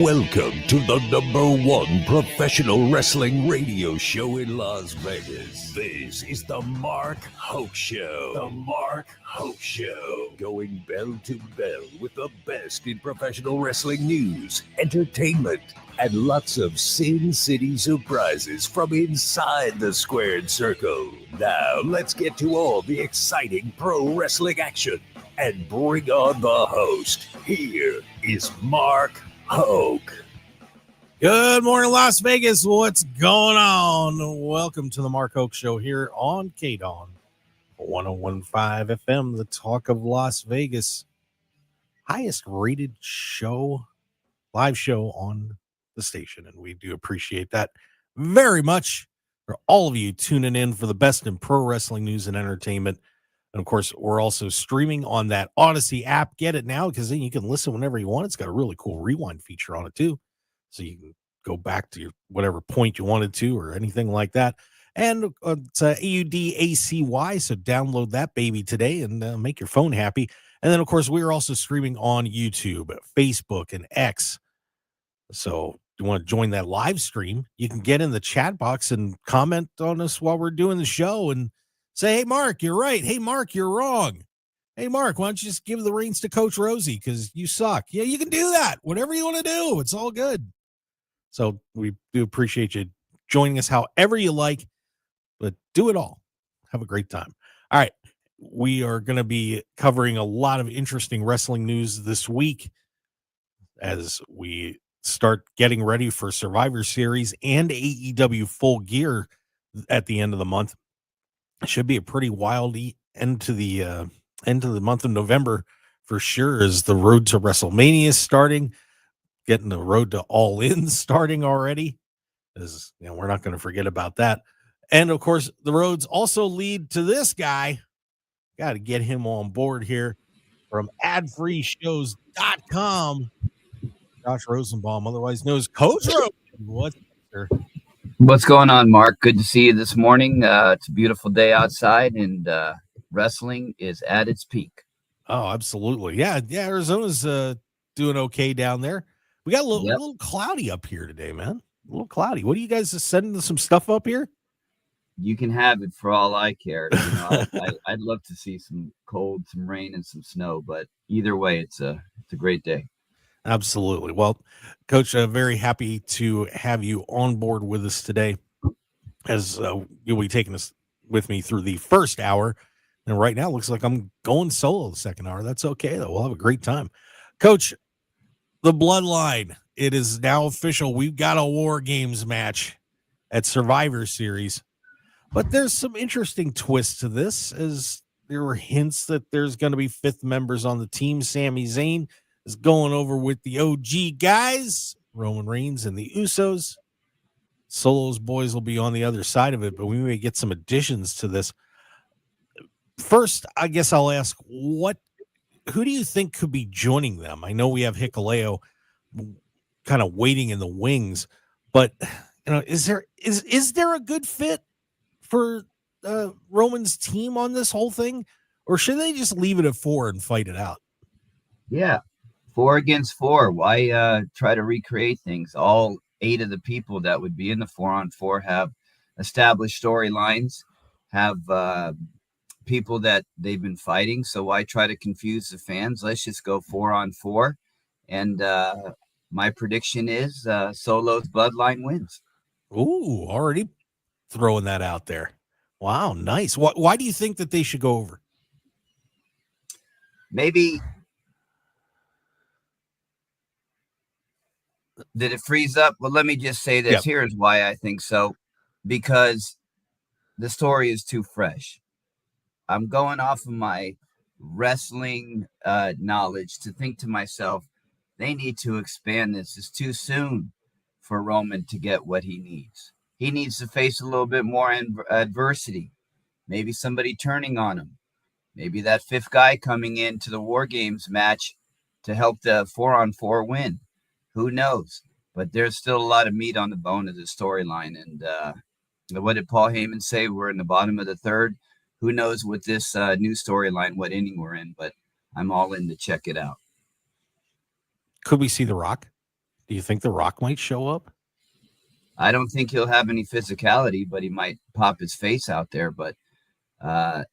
Welcome to the #1 professional wrestling radio show in Las Vegas. This is the Mark Hoke Show. The Mark Hoke Show. Going bell to bell with the best in professional wrestling news, entertainment, and lots of Sin City surprises from inside the squared circle. Now, let's get to all the exciting pro wrestling action and bring on the host. Here is Mark Hoke. Good morning, Las Vegas. What's going on? Welcome to the Mark Hoke Show here on KDAWN 101.5 FM, the talk of Las Vegas. Highest rated show, live show on the station. And we do appreciate that very much for all of you tuning in for the best in pro wrestling news and entertainment. And of course, we're also streaming on that Odyssey app. Get it now, because then you can listen whenever you want. It's got a really cool rewind feature on it too. So you can go back to your whatever point you wanted to or anything like that. And it's AUDACY. So download that baby today and make your phone happy. And then, of course, we are also streaming on YouTube, Facebook, and X. So if you want to join that live stream, you can get in the chat box and comment on us while we're doing the show and say, hey, Mark, you're right. Hey, Mark, you're wrong. Hey, Mark, why don't you just give the reins to Coach Rosey because you suck? Yeah, you can do that. Whatever you want to do. It's all good. So we do appreciate you joining us however you like, but do it all. Have a great time. All right. We are going to be covering a lot of interesting wrestling news this week as we start getting ready for Survivor Series and AEW Full Gear at the end of the month. It should be a pretty wild end to the month of November for sure, as the road to WrestleMania is starting, getting the road to All In starting already. As you know, we're not going to forget about that. And of course, the roads also lead to this guy. Got to get him on board here from adfreeshows.com. Josh Rosenbaum, otherwise known as Coach Rosen. What's up, sir? What's going on, Mark? Good to see you this morning. It's a beautiful day outside, and wrestling is at its peak. Oh, absolutely. Yeah, Arizona's doing okay down there. We got a little cloudy up here today, man. A little cloudy. What are you guys sending some stuff up here? You can have it for all I care. You know, I'd love to see some cold, some rain, and some snow, but either way, it's a great day. Absolutely. Well, Coach, very happy to have you on board with us today, as you'll be taking us with me through the first hour. And right now, it looks like I'm going solo the second hour. That's okay, though. We'll have a great time. Coach, the Bloodline, it is now official. We've got a War Games match at Survivor Series. But there's some interesting twists to this, as there were hints that there's going to be fifth members on the team. Sami Zayn is going over with the OG guys, Roman Reigns and the Usos. Solo's boys will be on the other side of it, but we may get some additions to this. First, I guess I'll ask, who do you think could be joining them? I know we have Hikuleo kind of waiting in the wings, but you know, is there a good fit for Roman's team on this whole thing, or should they just leave it at 4 and fight it out? Yeah. 4 against 4. Why try to recreate things? All 8 of the people that would be in the 4-on-4 have established storylines, have people that they've been fighting. So why try to confuse the fans? Let's just go 4-on-4. And my prediction is Solo's Bloodline wins. Ooh, already throwing that out there. Wow, nice. Why do you think that they should go over? Maybe. Did it freeze up? Well, let me just say this. Yep. Here's why I think so. Because the story is too fresh. I'm going off of my wrestling knowledge to think to myself, they need to expand this. It's too soon for Roman to get what he needs. He needs to face a little bit more adversity. Maybe somebody turning on him. Maybe that fifth guy coming into the War Games match to help the 4-on-4 win. Who knows? But there's still a lot of meat on the bone of the storyline. And what did Paul Heyman say? We're in the bottom of the third. Who knows with this new storyline, what inning we're in, but I'm all in to check it out. Could we see The Rock? Do you think The Rock might show up? I don't think he'll have any physicality, but he might pop his face out there. But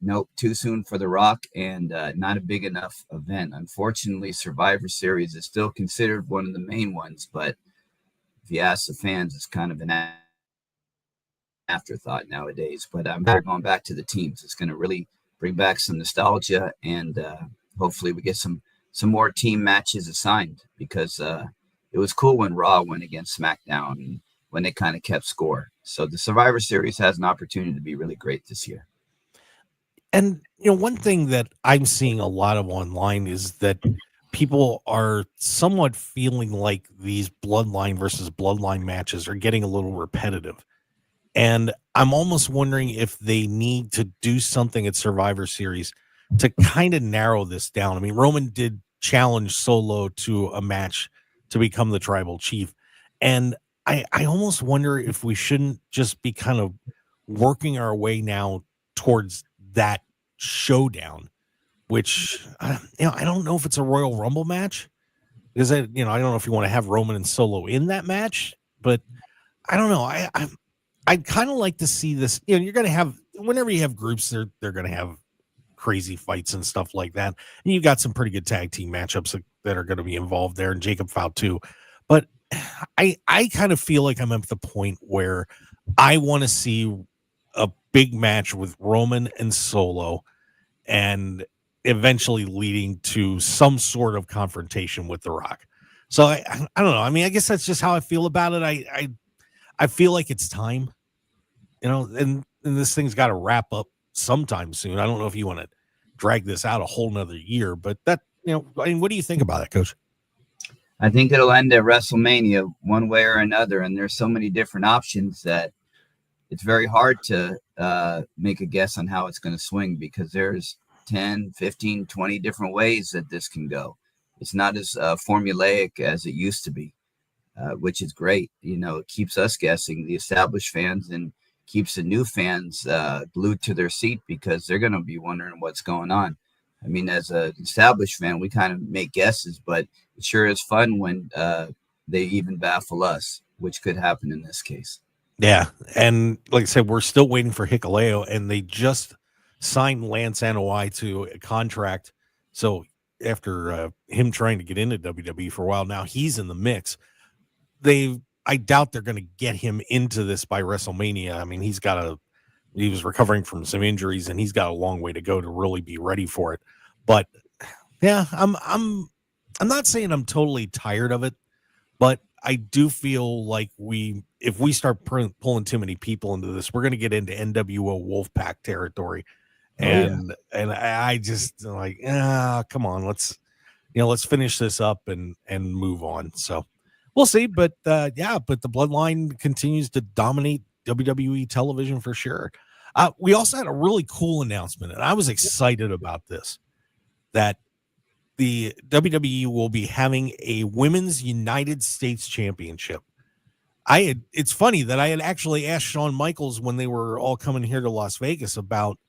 nope, too soon for The Rock, and not a big enough event. Unfortunately, Survivor Series is still considered one of the main ones, but if you ask the fans, it's kind of an afterthought nowadays. But I'm going back to the teams. It's going to really bring back some nostalgia, and hopefully we get some more team matches assigned, because it was cool when Raw went against SmackDown and when they kind of kept score. So the Survivor Series has an opportunity to be really great this year. And, one thing that I'm seeing a lot of online is that people are somewhat feeling like these bloodline versus bloodline matches are getting a little repetitive. And I'm almost wondering if they need to do something at Survivor Series to kind of narrow this down. I mean, Roman did challenge Solo to a match to become the tribal chief. And I almost wonder if we shouldn't just be kind of working our way now towards that showdown, which, I don't know if it's a Royal Rumble match, because I don't know if you want to have Roman and Solo in that match, but I don't know. I'd kind of like to see this. You're going to have, whenever you have groups, they're going to have crazy fights and stuff like that. And you got some pretty good tag team matchups that are going to be involved there, and Jacob Fatu. But I kind of feel like I'm at the point where I want to see a big match with Roman and Solo, and eventually leading to some sort of confrontation with The Rock. So I don't know. I mean, I guess that's just how I feel about it. I feel like it's time, and this thing's got to wrap up sometime soon. I don't know if you want to drag this out a whole nother year, but that, I mean, what do you think about it, Coach? I think it'll end at WrestleMania one way or another, and there's so many different options that it's very hard to make a guess on how it's going to swing, because there's 10, 15, 20 different ways that this can go. It's not as formulaic as it used to be, which is great. It keeps us guessing, the established fans, and keeps the new fans glued to their seat, because they're going to be wondering what's going on. I mean, as an established fan, we kind of make guesses, but it sure is fun when they even baffle us, which could happen in this case. Yeah, and like I said, we're still waiting for Hikuleo, and they just signed Lance Anoa'i to a contract. So after him trying to get into WWE for a while, now he's in the mix. I doubt they're going to get him into this by WrestleMania. I mean, he was recovering from some injuries, and he's got a long way to go to really be ready for it. But yeah, I'm not saying I'm totally tired of it, but I do feel like if we start pulling too many people into this, we're going to get into NWO Wolfpack territory. And I just like, come on, let's finish this up and move on. So we'll see. But but the bloodline continues to dominate WWE television for sure. We also had a really cool announcement, and I was excited about this, that the WWE will be having a Women's United States Championship. It's funny that I had actually asked Shawn Michaels when they were all coming here to Las Vegas about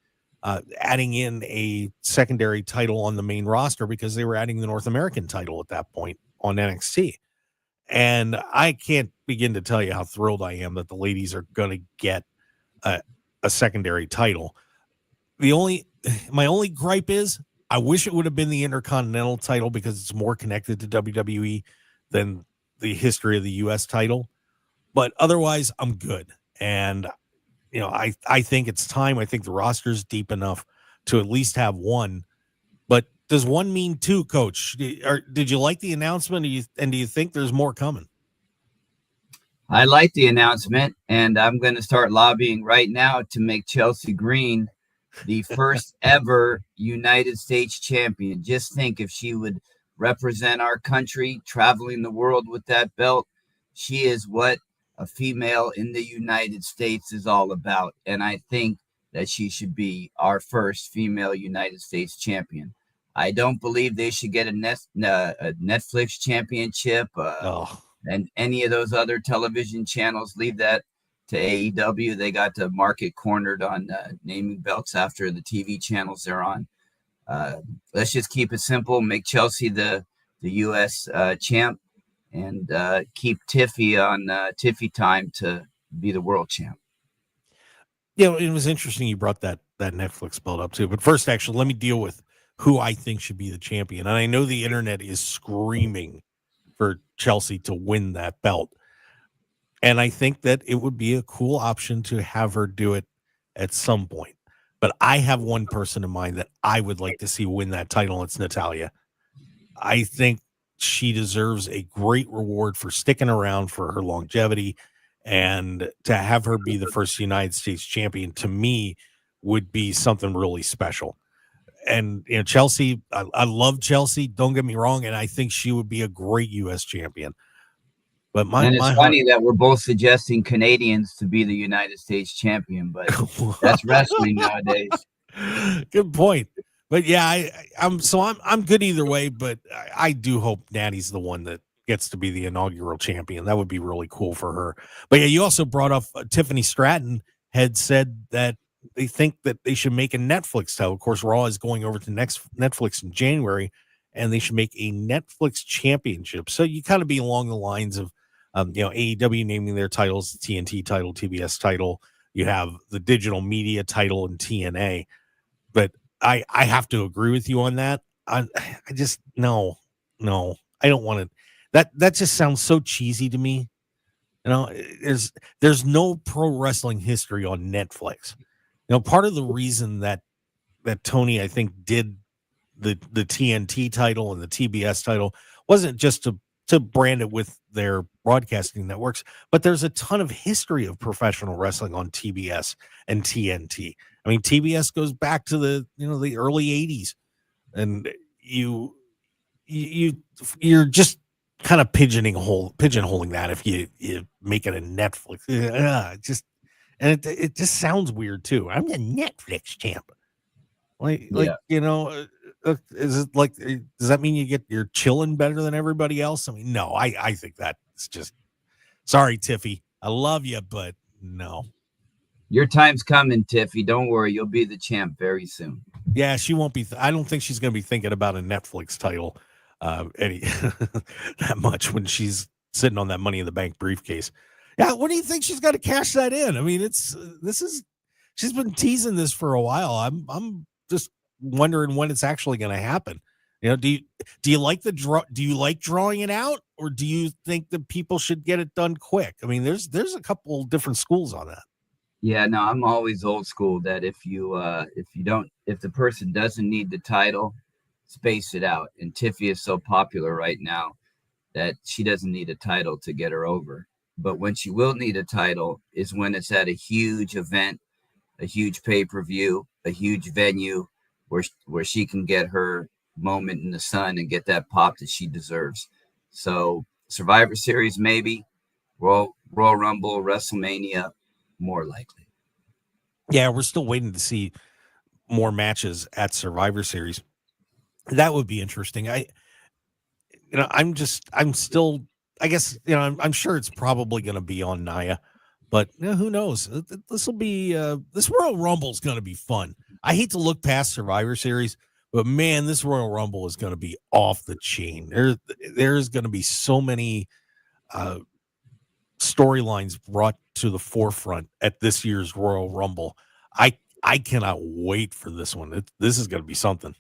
adding in a secondary title on the main roster, because they were adding the North American title at that point on NXT. And I can't begin to tell you how thrilled I am that the ladies are going to get a secondary title. My only gripe is, I wish it would have been the Intercontinental title, because it's more connected to WWE than the history of the U.S. title. But otherwise, I'm good. And, I think it's time. I think the roster's deep enough to at least have one. But does one mean two, Coach? Did you like the announcement? Do you think there's more coming? I like the announcement, and I'm going to start lobbying right now to make Chelsea Green the first ever United States champion. Just think, if she would represent our country, traveling the world with that belt, she is what a female in the United States is all about. And I think that she should be our first female United States champion. I don't believe they should get a Netflix championship and any of those other television channels. Leave that to AEW. They got the market cornered on naming belts after the TV channels they're on. Let's just keep it simple. Make Chelsea the U.S. champ, and keep Tiffy on Tiffy time to be the world champ. Yeah, it was interesting you brought that Netflix belt up too. But first, actually, let me deal with who I think should be the champion. And I know the internet is screaming for Chelsea to win that belt. And I think that it would be a cool option to have her do it at some point. But I have one person in mind that I would like to see win that title. It's Natalya. I think she deserves a great reward for sticking around, for her longevity, and to have her be the first United States champion, to me, would be something really special. And Chelsea, I love Chelsea. Don't get me wrong, and I think she would be a great U.S. champion. But and it's my funny that we're both suggesting Canadians to be the United States champion, but that's wrestling nowadays. Good point. But yeah, I'm good either way. But I do hope Natty's the one that gets to be the inaugural champion. That would be really cool for her. But yeah, you also brought up Tiffany Stratton had said that they think that they should make a Netflix title. Of course, Raw is going over to Netflix in January, and they should make a Netflix championship. So you kind of be along the lines of, AEW naming their titles, the TNT title, TBS title. You have the digital media title in TNA. But I have to agree with you on that. I just no, I don't want to. That just sounds so cheesy to me. There's no pro wrestling history on Netflix. Part of the reason that Tony, I think, did the TNT title and the TBS title wasn't just to brand it with their broadcasting networks, but there's a ton of history of professional wrestling on TBS and TNT. I mean, TBS goes back to the early 80s, and you're just kind of pigeonholing that if you make it a Netflix. It just sounds weird too. I'm the Netflix champ. Is it like, does that mean you're chilling better than everybody else? I mean, no, I think that's just, sorry, Tiffy. I love you, but no. Your time's coming, Tiffy. Don't worry. You'll be the champ very soon. Yeah, she won't be. I don't think she's going to be thinking about a Netflix title that much when she's sitting on that Money in the Bank briefcase. Yeah, what do you think she's got to cash that in? I mean, she's been teasing this for a while. I'm just wondering when it's actually going to happen. Do you like do you like drawing it out, or do you think that people should get it done quick? I mean, there's a couple different schools on that. Yeah, no, I'm always old school that if the person doesn't need the title, space it out. And Tiffy is so popular right now that she doesn't need a title to get her over. But when she will need a title is when it's at a huge event, a huge pay-per-view, a huge venue where she can get her moment in the sun and get that pop that she deserves. So Survivor Series, maybe, Royal Rumble, WrestleMania, more likely. Yeah, we're still waiting to see more matches at Survivor Series. That would be interesting. I'm still, I guess, I'm sure it's probably going to be on Naya, but who knows? This will be, this Royal Rumble is going to be fun. I hate to look past Survivor Series, but man, this Royal Rumble is going to be off the chain. There's going to be so many storylines brought to the forefront at this year's Royal Rumble. I cannot wait for this one. This is going to be something.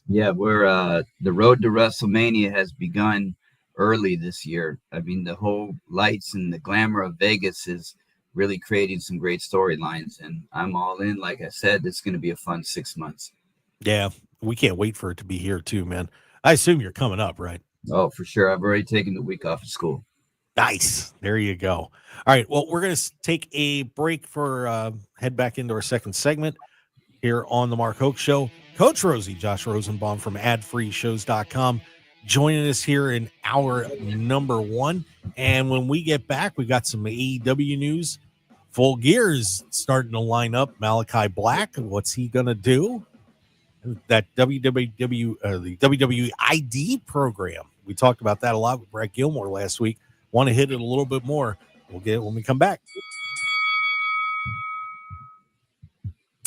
Yeah, we're the road to WrestleMania has begun early this year. I mean, the whole lights and the glamour of Vegas is really creating some great storylines, and I'm all in. Like I said, it's going to be a fun 6 months. Yeah, we can't wait for it to be here too, man. I assume you're coming up, right? Oh, for sure. I've already taken the week off of school. Nice. There you go. All right. Well, we're going to take a break for head back into our second segment here on the Mark Hoke Show. Coach Rosey, Josh Rosenbaum from adfreeshows.com, joining us here in hour number 1. And when we get back, we got some AEW news. Full Gear is starting to line up Malachi Black. What's he going to do? That the WWE ID program. We talked about that a lot with Brett Gilmore last week. Want to hit it a little bit more. We'll get it when we come back.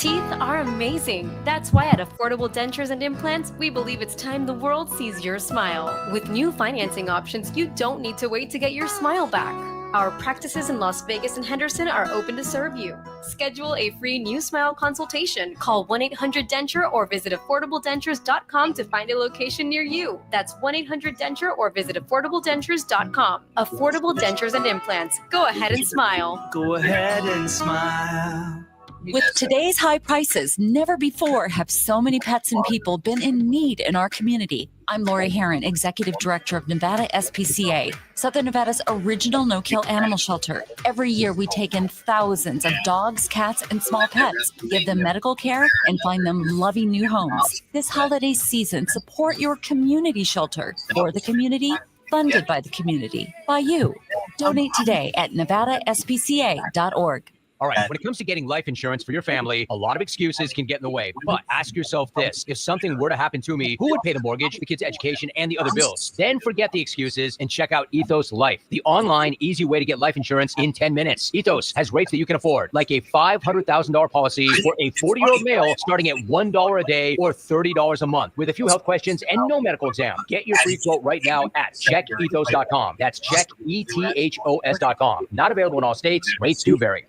Teeth are amazing. That's why at Affordable Dentures and Implants, we believe it's time the world sees your smile. With new financing options, you don't need to wait to get your smile back. Our practices in Las Vegas and Henderson are open to serve you. Schedule a free new smile consultation. Call 1-800-DENTURE or visit affordabledentures.com to find a location near you. That's 1-800-DENTURE or visit affordabledentures.com. Affordable Dentures and Implants. Go ahead and smile. Go ahead and smile. With today's high prices, never before have so many pets and people been in need in our community. I'm Lori Herron, Executive Director of Nevada SPCA, Southern Nevada's original no-kill animal shelter. Every year we take in thousands of dogs, cats, and small pets, give them medical care, and find them loving new homes. This holiday season, support your community shelter for the community, funded by the community, by you. Donate today at nevadaspca.org. All right, when it comes to getting life insurance for your family, a lot of excuses can get in the way. But ask yourself this: if something were to happen to me, who would pay the mortgage, the kids' education, and the other bills? Then forget the excuses and check out Ethos Life, the online, easy way to get life insurance in 10 minutes. Ethos has rates that you can afford, like a $500,000 policy for a 40-year-old male starting at $1 a day or $30 a month, with a few health questions and no medical exam. Get your free quote right now at checkethos.com. That's checkethos.com. Not available in all states. Rates do vary.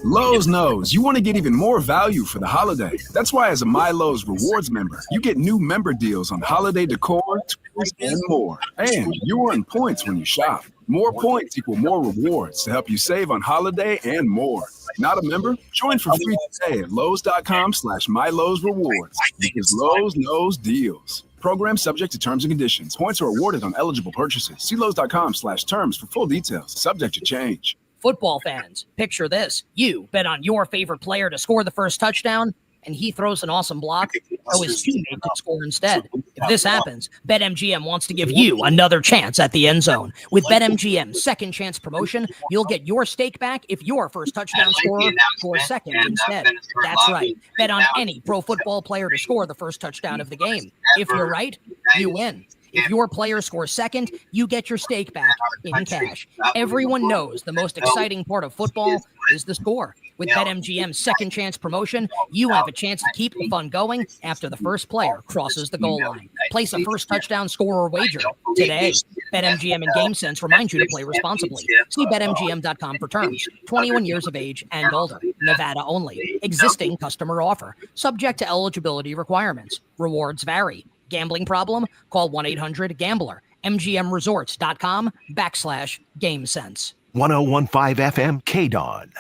Lowe's knows you want to get even more value for the holiday. That's why as a My Lowe's Rewards member, you get new member deals on holiday decor, toys, and more. And you earn points when you shop. More points equal more rewards to help you save on holiday and more. Not a member? Join for free today at Lowe's.com/MyLowe'sRewards, because Lowe's knows deals. Program subject to terms and conditions. Points are awarded on eligible purchases. See Lowe's.com/terms for full details. Subject to change. Football fans, picture this. You bet on your favorite player to score the first touchdown, and he throws an awesome block, so his teammate can score instead. If this happens, BetMGM wants to give you another chance at the end zone. With BetMGM's second chance promotion, you'll get your stake back if your first touchdown scorer scores second instead. That's right. Bet on any pro football player to score the first touchdown of the game. If you're right, you win. If your player scores second, you get your stake back in cash. Everyone knows the most exciting part of football is the score. With BetMGM's second chance promotion, you have a chance to keep the fun going after the first player crosses the goal line. Place a first touchdown scorer wager today. BetMGM and GameSense remind you to play responsibly. See BetMGM.com for terms. 21 years of age and older. Nevada only. Existing customer offer. Subject to eligibility requirements. Rewards vary. Gambling problem? Call 1-800-GAMBLER. MGMResorts.com/GameSense. 1015 FM KDAWN.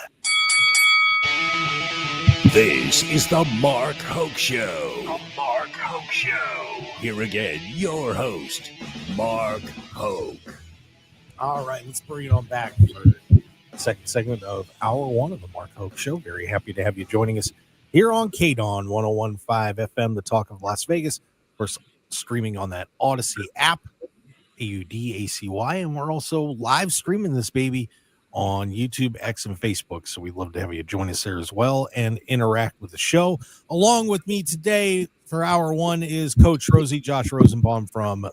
This is the Mark Hoke Show. The Mark Hoke Show. Here again, your host, Mark Hoke. All right, let's bring it on back for the second segment of Hour 1 of the Mark Hoke Show. Very happy to have you joining us here on KDAWN 1015 FM, the talk of Las Vegas. We're streaming on that Odyssey app, AUDACY, and we're also live streaming this baby on YouTube, X, and Facebook. So we'd love to have you join us there as well and interact with the show. Along with me today for Hour 1 is Coach Rosey, Josh Rosenbaum from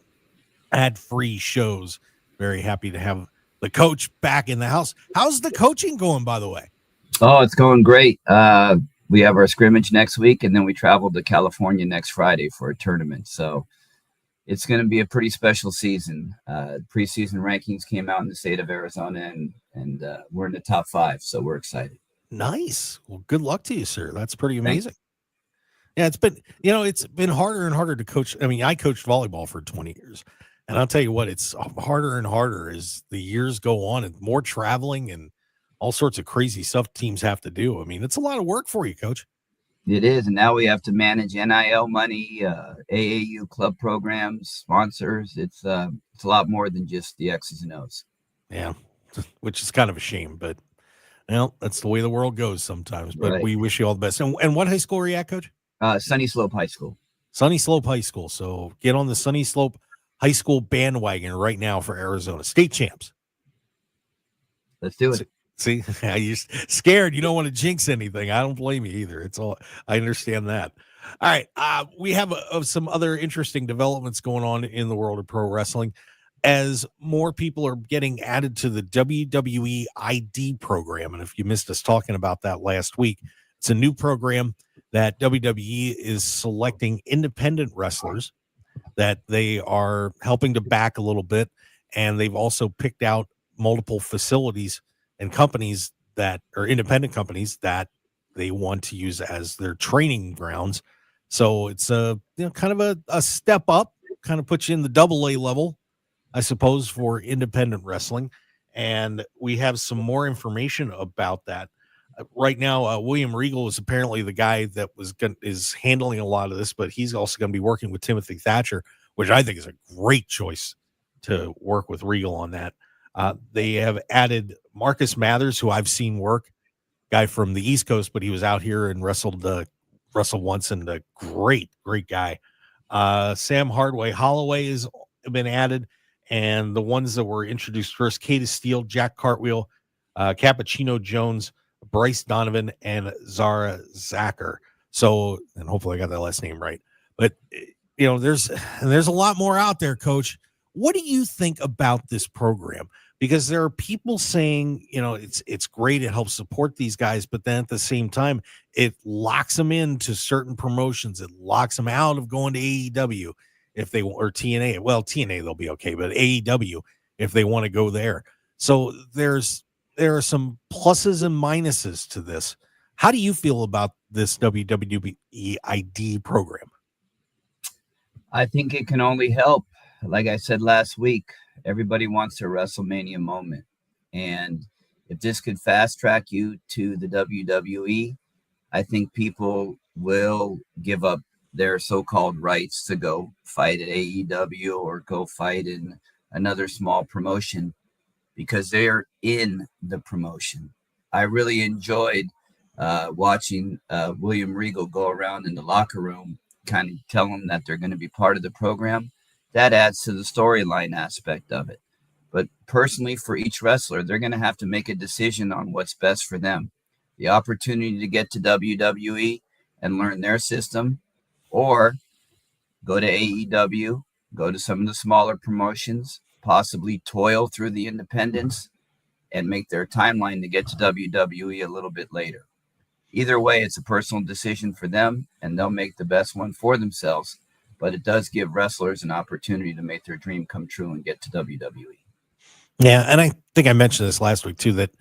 Ad Free Shows. Very happy to have the coach back in the house. How's the coaching going, by the way? Oh, it's going great. We have our scrimmage next week, and then we travel to California next Friday for a tournament. So it's going to be a pretty special season. Preseason rankings came out in the state of Arizona, and we're in the top 5. So we're excited. Nice. Well, good luck to you, sir. That's pretty amazing. Yeah, it's been harder and harder to coach. I mean, I coached volleyball for 20 years, and I'll tell you what, it's harder and harder as the years go on, and more traveling and all sorts of crazy stuff teams have to do. I mean, it's a lot of work for you, Coach. It is, and now we have to manage NIL money, AAU club programs, sponsors. It's a lot more than just the X's and O's. Yeah, which is kind of a shame, but that's the way the world goes sometimes. But right. We wish you all the best. And what high school are you at, Coach? Sunny Slope High School. Sunny Slope High School. So get on the Sunny Slope High School bandwagon right now for Arizona state champs. Let's do it. See, you're scared. You don't want to jinx anything. I don't blame you either. It's all, I understand that. All right. We have some other interesting developments going on in the world of pro wrestling as more people are getting added to the WWE ID program. And if you missed us talking about that last week, It's a new program that WWE is selecting independent wrestlers that they are helping to back a little bit. And they've also picked out multiple facilities and companies that are independent companies that they want to use as their training grounds. So it's kind of a step up, kind of puts you in the AA level, I suppose, for independent wrestling. And we have some more information about that. Right now, William Regal is apparently the guy that is handling a lot of this, but he's also going to be working with Timothy Thatcher, which I think is a great choice to work with Regal on that. They have added Marcus Mathers, who I've seen work, guy from the East Coast, but he was out here and wrestled once, and a great guy. Sam Holloway has been added, and the ones that were introduced first: Kata Steele, Jack Cartwheel, Cappuccino Jones, Bryce Donovan, and Zara Zacher. So, and hopefully I got that last name right. But there's a lot more out there, Coach. What do you think about this program? Because there are people saying, it's great, it helps support these guys, but then at the same time, it locks them into certain promotions. It locks them out of going to AEW if they or TNA. Well, TNA they'll be okay, but AEW if they want to go there. So there are some pluses and minuses to this. How do you feel about this WWE ID program? I think it can only help. Like I said last week, everybody wants their WrestleMania moment. And if this could fast track you to the WWE, I think people will give up their so-called rights to go fight at AEW or go fight in another small promotion because they're in the promotion. I really enjoyed watching William Regal go around in the locker room, kind of tell them that they're going to be part of the program. That adds to the storyline aspect of it. But personally, for each wrestler, they're going to have to make a decision on what's best for them. The opportunity to get to WWE and learn their system, or go to AEW, go to some of the smaller promotions, possibly toil through the independents and make their timeline to get to WWE a little bit later. Either way, it's a personal decision for them, and they'll make the best one for themselves. But it does give wrestlers an opportunity to make their dream come true and get to WWE. Yeah, and I think I mentioned this last week too, that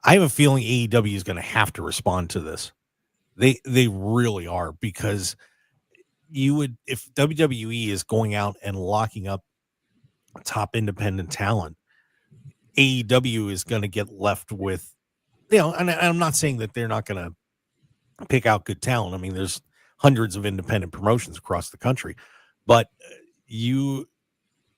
I have a feeling AEW is going to have to respond to this. They really are, because if WWE is going out and locking up top independent talent, AEW is going to get left with, and I'm not saying that they're not going to pick out good talent. I mean, there's hundreds of independent promotions across the country, but you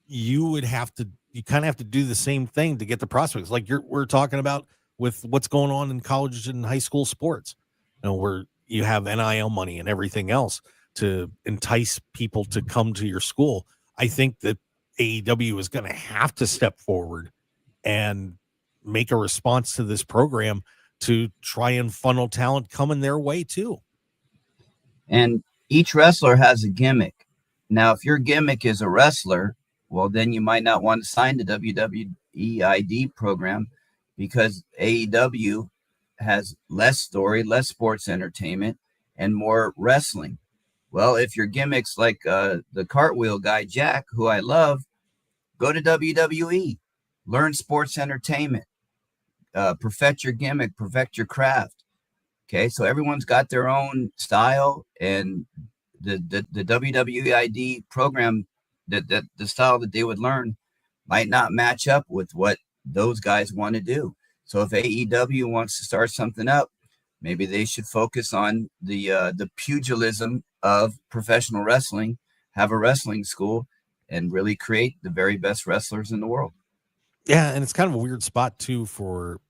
kind of have to do the same thing to get the prospects. Like we're talking about with what's going on in college and high school sports, where you have NIL money and everything else to entice people to come to your school. I think that AEW is going to have to step forward and make a response to this program to try and funnel talent coming their way too. And each wrestler has a gimmick. Now, if your gimmick is a wrestler, well, then you might not want to sign the WWE ID program, because AEW has less story, less sports entertainment, and more wrestling. Well, if your gimmick's like the cartwheel guy, Jack, who I love, go to WWE, learn sports entertainment, perfect your gimmick, perfect your craft. Okay, so everyone's got their own style, and the WWE ID program, that the style that they would learn might not match up with what those guys want to do. So if AEW wants to start something up, maybe they should focus on the pugilism of professional wrestling, have a wrestling school, and really create the very best wrestlers in the world. Yeah, and it's kind of a weird spot too for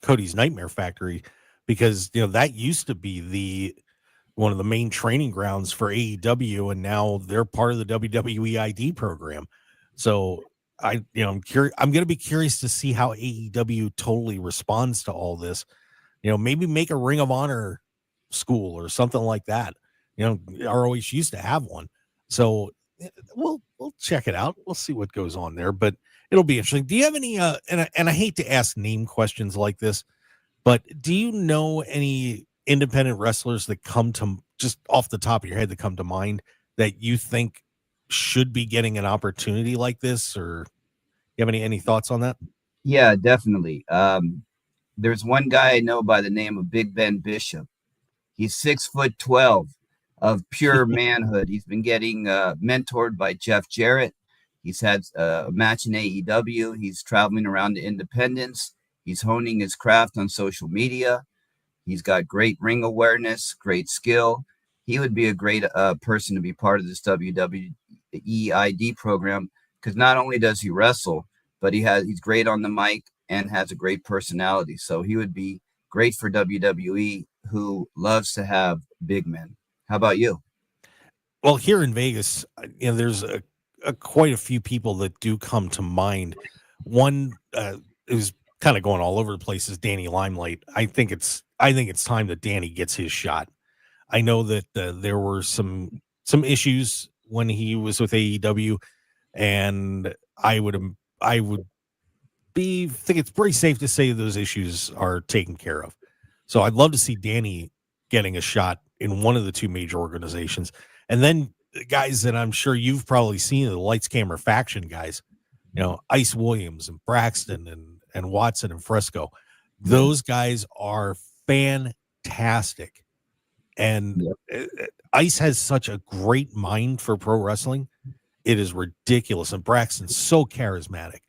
Cody's Nightmare Factory, because that used to be one of the main training grounds for AEW, and now they're part of the WWE ID program. So I'm curious. I'm going to be curious to see how AEW totally responds to all this. Maybe make a Ring of Honor school or something like that. ROH used to have one, so we'll check it out. We'll see what goes on there, but it'll be interesting. Do you have any? And I hate to ask name questions like this, but do you know any independent wrestlers that come to just off the top of your head that come to mind that you think should be getting an opportunity like this, or you have any thoughts on that? Yeah, definitely. There's one guy I know by the name of Big Ben Bishop. He's 6'12" of pure manhood. He's been getting mentored by Jeff Jarrett. He's had a match in AEW. He's traveling around to independents. He's honing his craft on social media. He's got great ring awareness, great skill. He would be a great person to be part of this WWE ID program, because not only does he wrestle, but he's great on the mic and has a great personality. So he would be great for WWE, who loves to have big men. How about you? Well, here in Vegas, there's quite a few people that do come to mind. One who's kind of going all over the place is Danny Limelight. I think it's time that Danny gets his shot. I know that there were some issues when he was with AEW, and I would think it's pretty safe to say those issues are taken care of. So I'd love to see Danny getting a shot in one of the two major organizations. And then guys that I'm sure you've probably seen, the Lights Camera Faction guys, Ice Williams and Braxton and Watson and Fresco. Those guys are fantastic. And Ice has such a great mind for pro wrestling. It is ridiculous. And Braxton's so charismatic.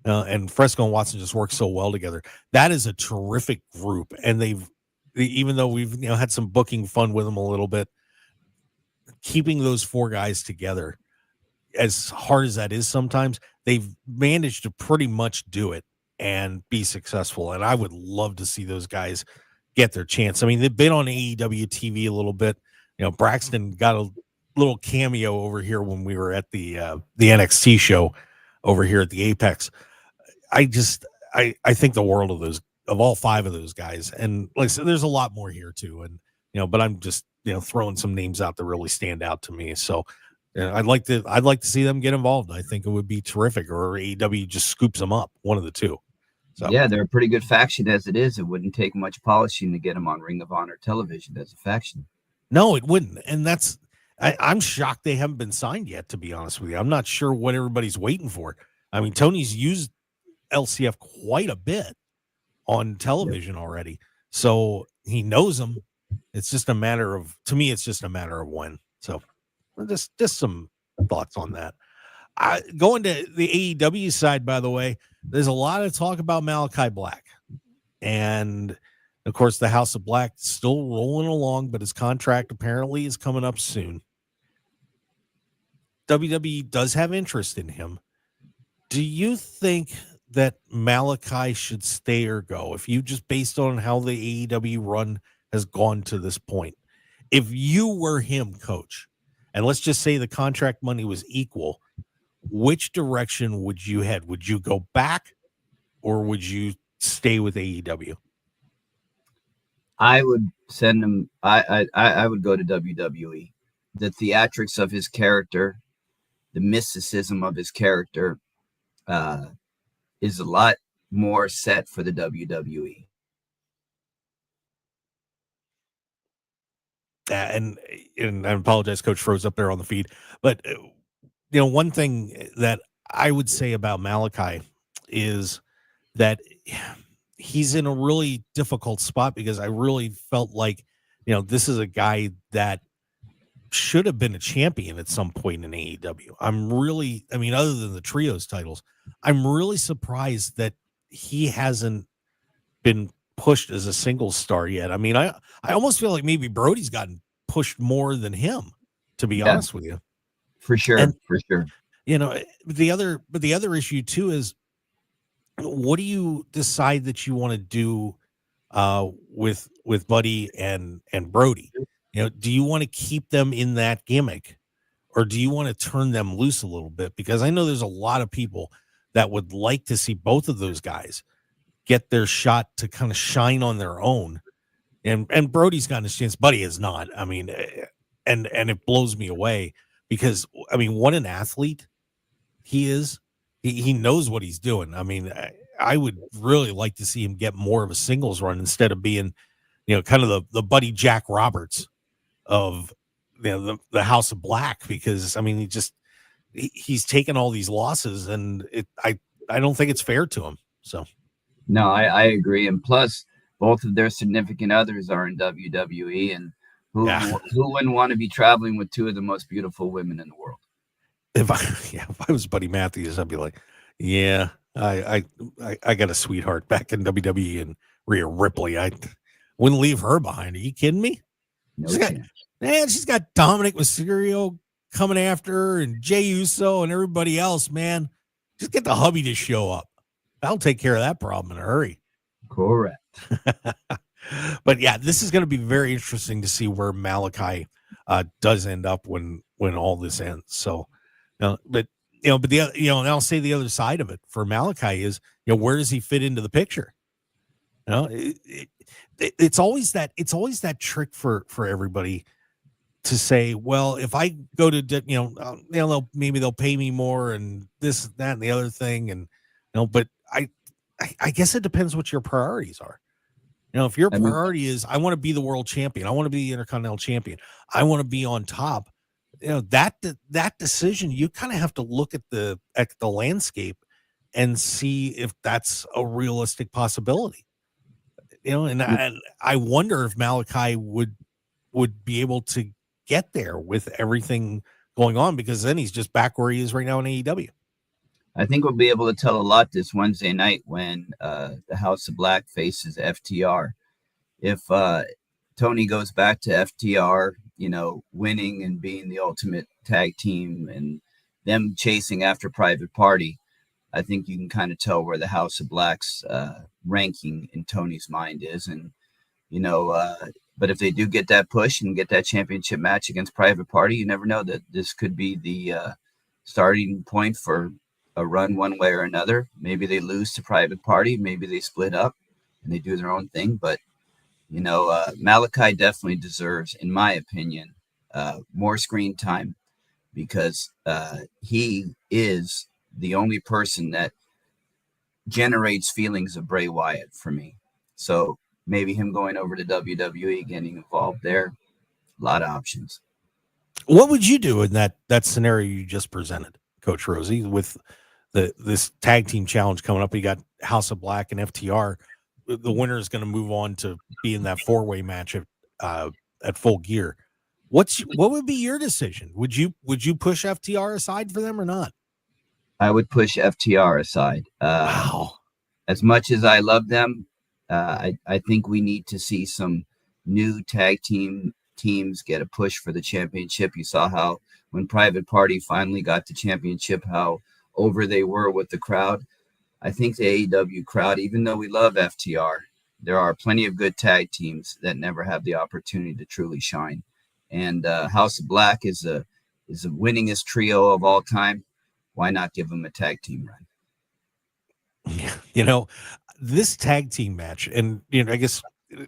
And Fresco and Watson just work so well together. That is a terrific group. And even though we've had some booking fun with them a little bit, keeping those four guys together, as hard as that is sometimes, they've managed to pretty much do it and be successful. And I would love to see those guys get their chance. I mean, they've been on AEW TV a little bit. Braxton got a little cameo over here when we were at the NXT show over here at the Apex. I think the world of all five of those guys. And like I said, there's a lot more here too. And, but I'm just, throwing some names out that really stand out to me. So I'd like to see them get involved. I think it would be terrific, or AEW just scoops them up, one of the two. So yeah, they're a pretty good faction as it is. It wouldn't take much polishing to get them on Ring of Honor television as a faction. No, it wouldn't. And I'm shocked they haven't been signed yet, to be honest with you. I'm not sure what everybody's waiting for. I mean, Tony's used LCF quite a bit on television already, so he knows them. It's just a matter of when. So just some thoughts on that. Going to the AEW side, by the way, there's a lot of talk about Malachi Black, and of course the House of Black still rolling along, but his contract apparently is coming up soon. WWE does have interest in him. Do you think that Malachi should stay or go? If you just based on how the AEW run has gone to this point, if you were him, coach, and let's just say the contract money was equal, which direction would you head? Would you go back, or would you stay with AEW? I would send him. I would go to WWE. The theatrics of his character, the mysticism of his character, is a lot more set for the WWE. And I apologize, Coach froze up there on the feed. But, one thing that I would say about Malachi is that he's in a really difficult spot, because I really felt like, this is a guy that should have been a champion at some point in AEW. Other than the trios titles, I'm really surprised that he hasn't been pushed as a single star yet. I mean, I almost feel like maybe Brody's gotten pushed more than him, to be honest with you. For sure. The other issue too is, what do you decide that you want to do with Buddy and Brody? Do you want to keep them in that gimmick, or do you want to turn them loose a little bit? Because I know there's a lot of people that would like to see both of those guys get their shot to kind of shine on their own. And Brody's gotten his chance. Buddy is not. I mean, and it blows me away, because, I mean, what an athlete he is. He knows what he's doing. I mean, I would really like to see him get more of a singles run instead of being, kind of the Buddy Jack Roberts of the House of Black, because I mean he's taken all these losses, and I don't think it's fair to him. So no, I agree. And plus, both of their significant others are in WWE, and who wouldn't want to be traveling with two of the most beautiful women in the world? If I was Buddy Matthews, I'd be like, yeah, I got a sweetheart back in WWE, and Rhea Ripley. I wouldn't leave her behind. Are you kidding me? No chance. chance. She's got Dominic Mysterio coming after her, and Jey Uso and everybody else, man. Just get the hubby to show up. That'll take care of that problem in a hurry. Correct. But yeah, this is going to be very interesting to see where Malachi does end up when all this ends. So, but I'll say the other side of it for Malachi is, where does he fit into the picture? It's always that trick for everybody to say, well, if I go to, maybe they'll pay me more and this, that, and the other thing. And, but I guess it depends what your priorities are. If your priority is, I want to be the world champion, I want to be the Intercontinental champion, I want to be on top, that decision, you kind of have to look at the landscape and see if that's a realistic possibility. And I wonder if Malachi would be able to get there with everything going on, because then he's just back where he is right now in AEW. I think we'll be able to tell a lot this Wednesday night when the House of Black faces FTR. If Tony goes back to FTR, winning and being the ultimate tag team and them chasing after Private Party, I think you can kind of tell where the House of Black's ranking in Tony's mind is. And, but if they do get that push and get that championship match against Private Party, you never know that this could be the starting point for a run one way or another. Maybe they lose to Private Party, maybe they split up and they do their own thing. But, Malachi definitely deserves, in my opinion, more screen time, because he is the only person that generates feelings of Bray Wyatt for me. So maybe him going over to WWE, getting involved there, a lot of options. What would you do in that scenario you just presented, Coach Rosey, with this tag team challenge coming up? You got House of Black and FTR. The winner is going to move on to be in that 4-way match at Full Gear. What would be your decision? Would you push FTR aside for them or not? I would push FTR aside. Wow. As much as I love them, I think we need to see some new tag teams get a push for the championship. You saw how when Private Party finally got the championship, how over they were with the crowd. I think the AEW crowd, even though we love FTR, there are plenty of good tag teams that never have the opportunity to truly shine. And House of Black is the winningest trio of all time. Why not give them a tag team run? This tag team match, and I guess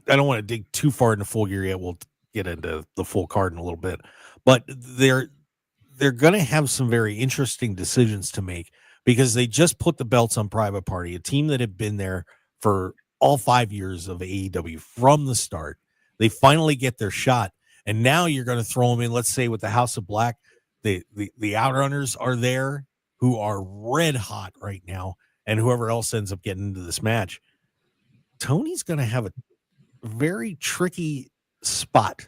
I don't want to dig too far into Full Gear yet. We'll get into the full card in a little bit, but they're going to have some very interesting decisions to make, because they just put the belts on Private Party, a team that had been there for all 5 years of AEW from the start. They finally get their shot, and now you're going to throw them in, let's say, with the House of Black. The Outrunners are there, who are red hot right now, and whoever else ends up getting into this match. Tony's going to have a very tricky spot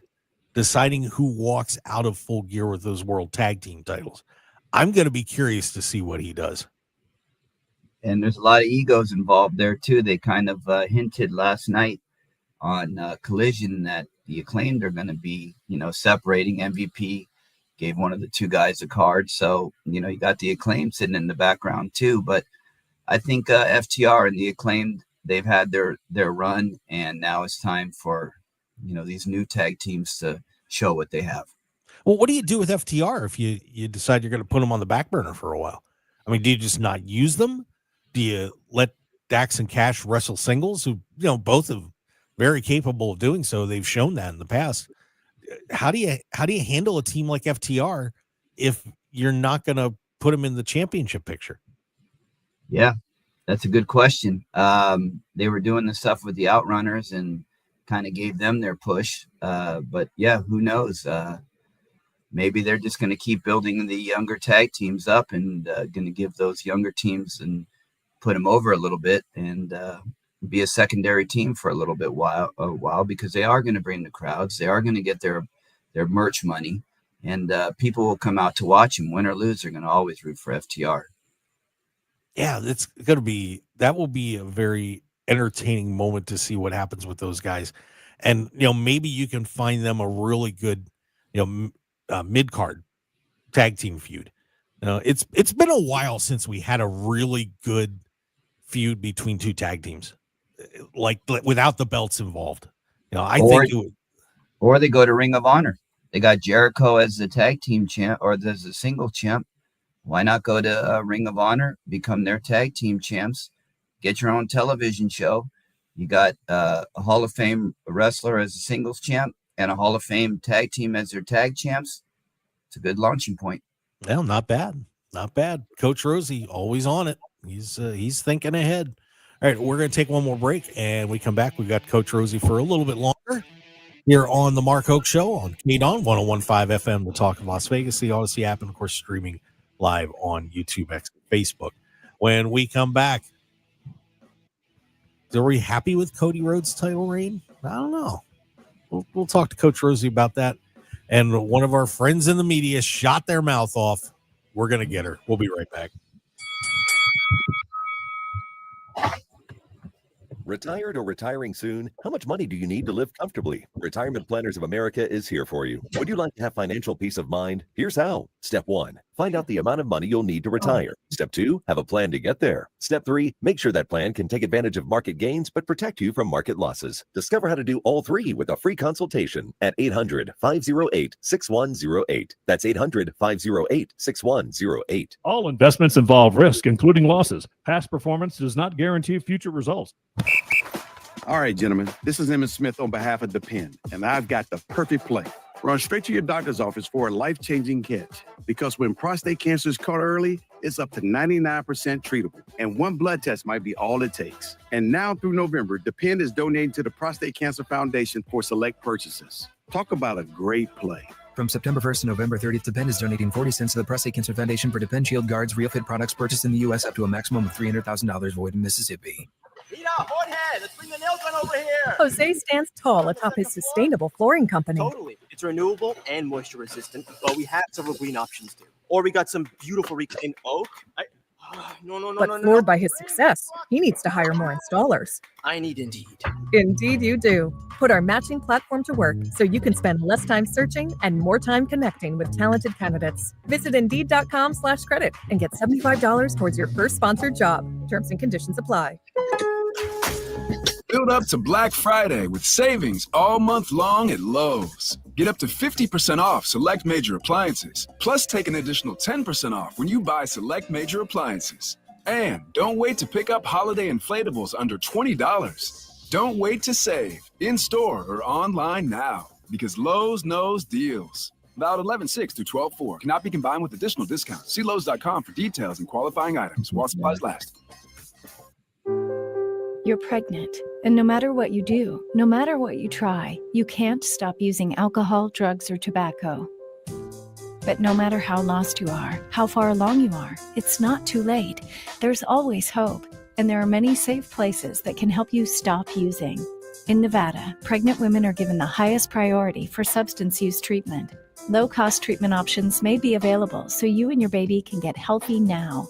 deciding who walks out of Full Gear with those world tag team titles. I'm going to be curious to see what he does. And there's a lot of egos involved there too. They kind of hinted last night on Collision that the Acclaimed are going to be, separating. MVP gave one of the two guys a card. So, you got the Acclaimed sitting in the background too. But I think FTR and the Acclaimed, they've had their run, and now it's time for, these new tag teams to show what they have. Well, what do you do with FTR if you decide you're going to put them on the back burner for a while? I mean, do you just not use them? Do you let Dax and Cash wrestle singles, who, both are very capable of doing so? They've shown that in the past. How do you handle a team like FTR if you're not going to put them in the championship picture? Yeah, that's a good question. They were doing the stuff with the Outrunners, and kind of gave them their push. But yeah, who knows? Maybe they're just going to keep building the younger tag teams up and going to give those younger teams and put them over a little bit and be a secondary team for a little bit while because they are going to bring the crowds. They are going to get their merch money, and people will come out to watch them. Win or lose, they're going to always root for FTR. Yeah, that will be a very entertaining moment to see what happens with those guys. And, maybe you can find them a really good, mid-card tag team feud. It's been a while since we had a really good feud between two tag teams, like without the belts involved. Or they go to Ring of Honor. They got Jericho as the tag team champ, or there's a single champ. Why not go to Ring of Honor, become their tag team champs, get your own television show? You got a Hall of Fame wrestler as a singles champ and a Hall of Fame tag team as their tag champs. It's a good launching point. Well, not bad. Not bad. Coach Rosey, always on it. He's thinking ahead. All right, we're going to take one more break, and we come back. We've got Coach Rosey for a little bit longer here on the Mark Hoke Show on KDAWN 101.5 FM, the Talk of Las Vegas, the Odyssey app, and, of course, streaming live on YouTube, X, Facebook. When we come back, are we happy with Cody Rhodes' title reign? I don't know. We'll talk to Coach Rosey about that. And one of our friends in the media shot their mouth off. We're going to get her. We'll be right back. Retired or retiring soon? How much money do you need to live comfortably? Retirement Planners of America is here for you. Would you like to have financial peace of mind? Here's how. Step 1, find out the amount of money you'll need to retire. Step 2, have a plan to get there. Step 3, make sure that plan can take advantage of market gains but protect you from market losses. Discover how to do all three with a free consultation at 800-508-6108. That's 800-508-6108. All investments involve risk, including losses. Past performance does not guarantee future results. All right, gentlemen, this is Emmett Smith on behalf of Depend, and I've got the perfect play. Run straight to your doctor's office for a life-changing catch, because when prostate cancer is caught early, it's up to 99% treatable, and one blood test might be all it takes. And now through November, Depend is donating to the Prostate Cancer Foundation for select purchases. Talk about a great play. From September 1st to November 30th, Depend is donating 40 cents to the Prostate Cancer Foundation for Depend Shield Guards Real Fit products purchased in the U.S. up to a maximum of $300,000 void in Mississippi. Let's bring the nail gun over here. Jose stands tall atop his sustainable flooring company. Totally. It's renewable and moisture resistant, but we have several green options too. Or we got some beautiful reclaimed oak. But floored by his success, he needs to hire more installers. I need Indeed. Indeed you do. Put our matching platform to work so you can spend less time searching and more time connecting with talented candidates. Visit Indeed.com/credit and get $75 towards your first sponsored job. Terms and conditions apply. Build up to Black Friday with savings all month long at Lowe's. Get up to 50% off select major appliances. Plus, take an additional 10% off when you buy select major appliances. And don't wait to pick up holiday inflatables under $20. Don't wait to save. In-store or online now. Because Lowe's knows deals. Valid 11/6 through 12/4. Cannot be combined with additional discounts. See Lowe's.com for details and qualifying items while supplies last. You're pregnant, and no matter what you do, no matter what you try, you can't stop using alcohol, drugs, or tobacco. But no matter how lost you are, how far along you are, it's not too late. There's always hope, and there are many safe places that can help you stop using. In Nevada, pregnant women are given the highest priority for substance use treatment. Low-cost treatment options may be available so you and your baby can get healthy now.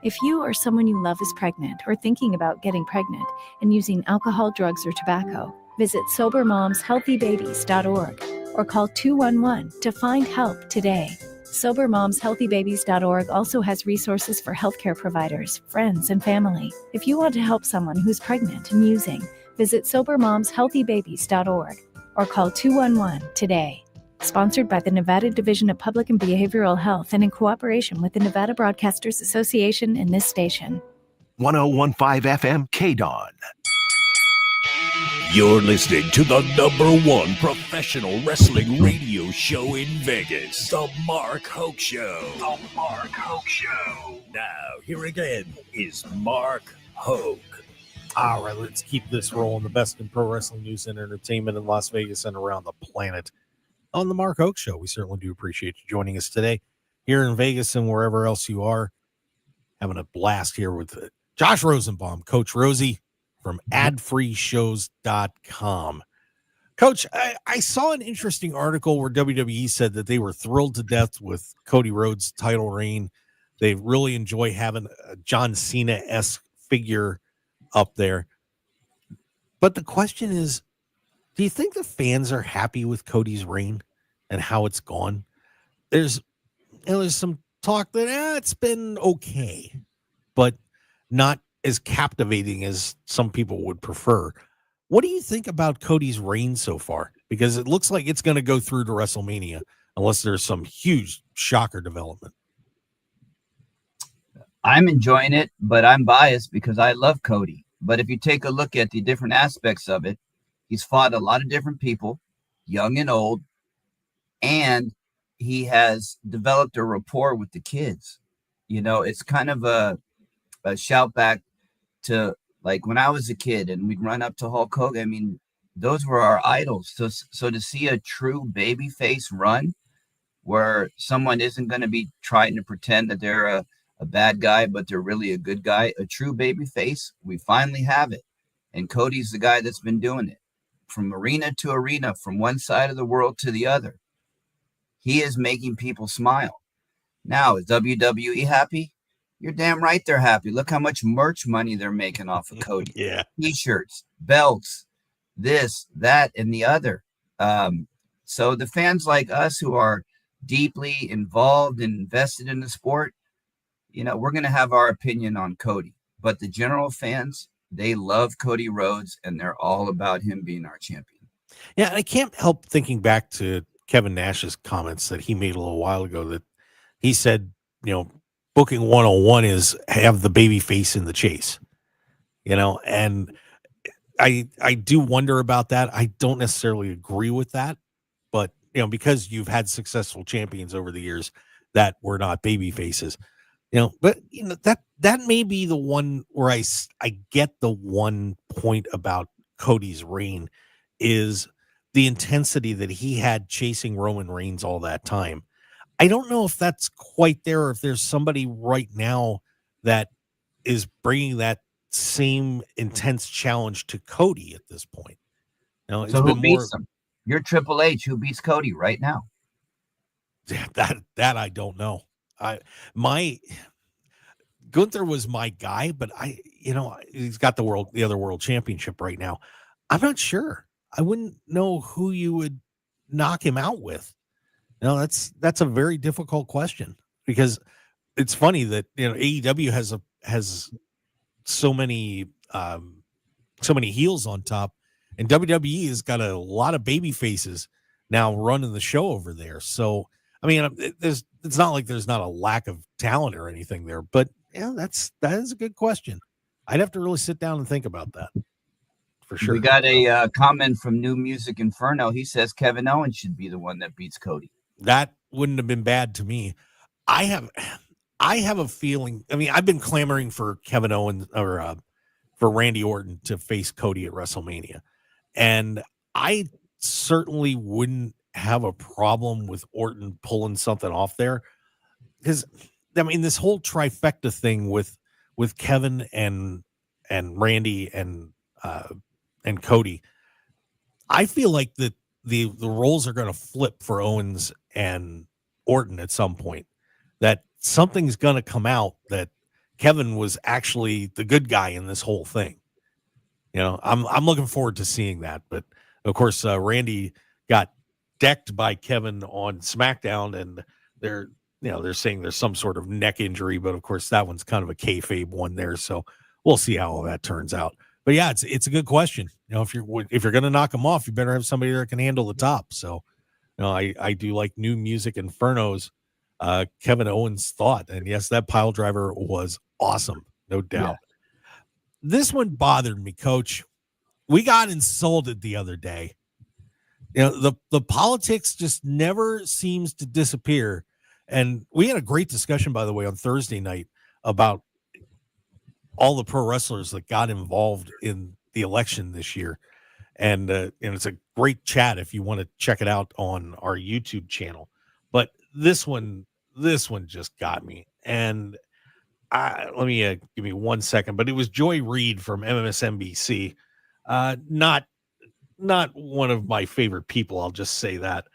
If you or someone you love is pregnant or thinking about getting pregnant and using alcohol, drugs, or tobacco, visit SoberMomsHealthyBabies.org or call 211 to find help today. SoberMomsHealthyBabies.org also has resources for healthcare providers, friends, and family. If you want to help someone who's pregnant and using, visit SoberMomsHealthyBabies.org or call 211 today. Sponsored by the Nevada Division of Public and Behavioral Health and in cooperation with the Nevada Broadcasters Association and this station. 101.5 FM KDAWN. You're listening to the #1 professional wrestling radio show in Vegas, The Mark Hoke Show. The Mark Hoke Show. Now, here again is Mark Hoke. All right, let's keep this rolling. The best in pro wrestling news and entertainment in Las Vegas and around the planet on the Mark Hoke Show. We certainly do appreciate you joining us today here in Vegas and wherever else you are. Having a blast here with Josh Rosenbaum, Coach Rosey from adfreeshows.com. Coach, I saw an interesting article where WWE said that they were thrilled to death with Cody Rhodes' title reign. They really enjoy having a John Cena-esque figure up there. But the question is, do you think the fans are happy with Cody's reign and how it's gone? There's some talk that it's been okay, but not as captivating as some people would prefer. What do you think about Cody's reign so far? Because it looks like it's going to go through to WrestleMania unless there's some huge shocker development. I'm enjoying it, but I'm biased because I love Cody. But if you take a look at the different aspects of it, he's fought a lot of different people, young and old, and he has developed a rapport with the kids. You know, it's kind of a shout back to like when I was a kid and we'd run up to Hulk Hogan. I mean, those were our idols. So to see a true babyface run where someone isn't going to be trying to pretend that they're a bad guy, but they're really a good guy, a true baby face, we finally have it. And Cody's the guy that's been doing it from arena to arena, from one side of the world to the other. He is making people smile. Now, is WWE happy? You're damn right they're happy. Look how much merch money they're making off of Cody. Yeah. T-shirts, belts, this, that, and the other. So the fans like us who are deeply involved and invested in the sport, you know, we're going to have our opinion on Cody, but the general fans, they love Cody Rhodes and they're all about him being our champion. Yeah. I can't help thinking back to Kevin Nash's comments that he made a little while ago that he said, you know, booking 101 is have the baby face in the chase, you know, and I do wonder about that. I don't necessarily agree with that, but, you know, because you've had successful champions over the years that were not baby faces. You know, but you know that may be the one where I get the one point about Cody's reign is the intensity that he had chasing Roman Reigns all that time. I don't know if that's quite there or if there's somebody right now that is bringing that same intense challenge to Cody at this point. You know, so who beats him? You're Triple H. Who beats Cody right now? That I don't know. Gunther was my guy, but he's got the other world championship right now. I'm not sure. I wouldn't know who you would knock him out with. You know, that's a very difficult question because it's funny that, you know, AEW has so many heels on top, and WWE has got a lot of baby faces now running the show over there. So, I mean, it's not like there's not a lack of talent or anything there, but yeah, that is a good question. I'd have to really sit down and think about that for sure. We got a comment from New Music Inferno. He says Kevin Owens should be the one that beats Cody. That wouldn't have been bad to me. I have a feeling. I mean, I've been clamoring for Kevin Owens or for Randy Orton to face Cody at WrestleMania, and I certainly wouldn't have a problem with Orton pulling something off there, because I mean this whole trifecta thing with Kevin and Randy and Cody, I feel like that the roles are going to flip for Owens and Orton at some point, that something's going to come out that Kevin was actually the good guy in this whole thing. You know, I'm looking forward to seeing that, but of course Randy got decked by Kevin on SmackDown, and they're saying there's some sort of neck injury, but of course that one's kind of a kayfabe one there, so we'll see how all that turns out. But yeah, it's a good question. You know, if you're going to knock him off, you better have somebody that can handle the top. So, you know, I do like New Music Inferno's Kevin Owens thought, and yes, that pile driver was awesome, no doubt. Yeah. This one bothered me, Coach. We got insulted the other day. You know, the politics just never seems to disappear. And we had a great discussion, by the way, on Thursday night about all the pro wrestlers that got involved in the election this year. And it's a great chat if you want to check it out on our YouTube channel. But this one just got me. And let me give me 1 second. But it was Joy Reid from MSNBC. Not one of my favorite people, I'll just say that.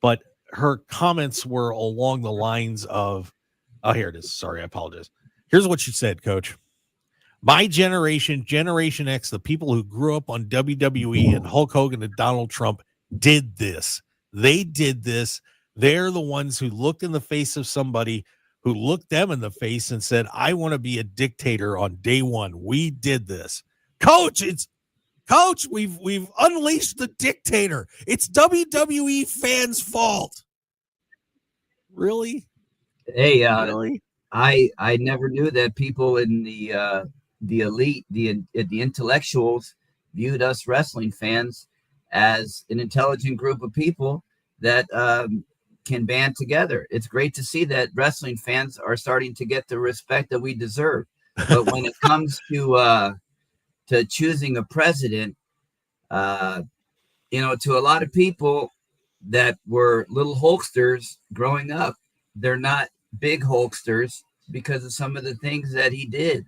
But her comments were along the lines of, oh, here it is. Sorry, I apologize. Here's what she said, Coach. My generation, Generation X, the people who grew up on WWE and Hulk Hogan and Donald Trump did this. They did this. They're the ones who looked in the face of somebody who looked them in the face and said, I want to be a dictator on day one. We did this. Coach, we've unleashed the dictator. It's WWE fans' fault. Really? Hey, really? I never knew that people in the elite, the intellectuals, viewed us wrestling fans as an intelligent group of people that can band together. It's great to see that wrestling fans are starting to get the respect that we deserve. But when it comes to choosing a president, to a lot of people that were little Hulksters growing up, they're not big Hulksters because of some of the things that he did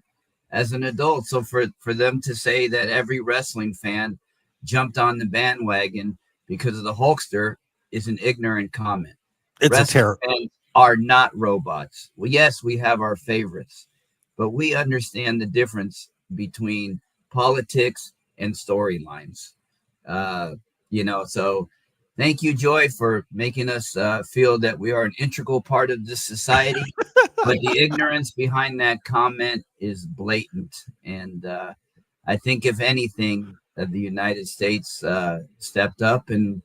as an adult. So for them to say that every wrestling fan jumped on the bandwagon because of the Hulkster is an ignorant comment. It's wrestling a terror. fans are not robots. Well, yes, we have our favorites, but we understand the difference between politics and storylines. So thank you, Joy, for making us feel that we are an integral part of this society. But the ignorance behind that comment is blatant. And I think, if anything, the United States stepped up and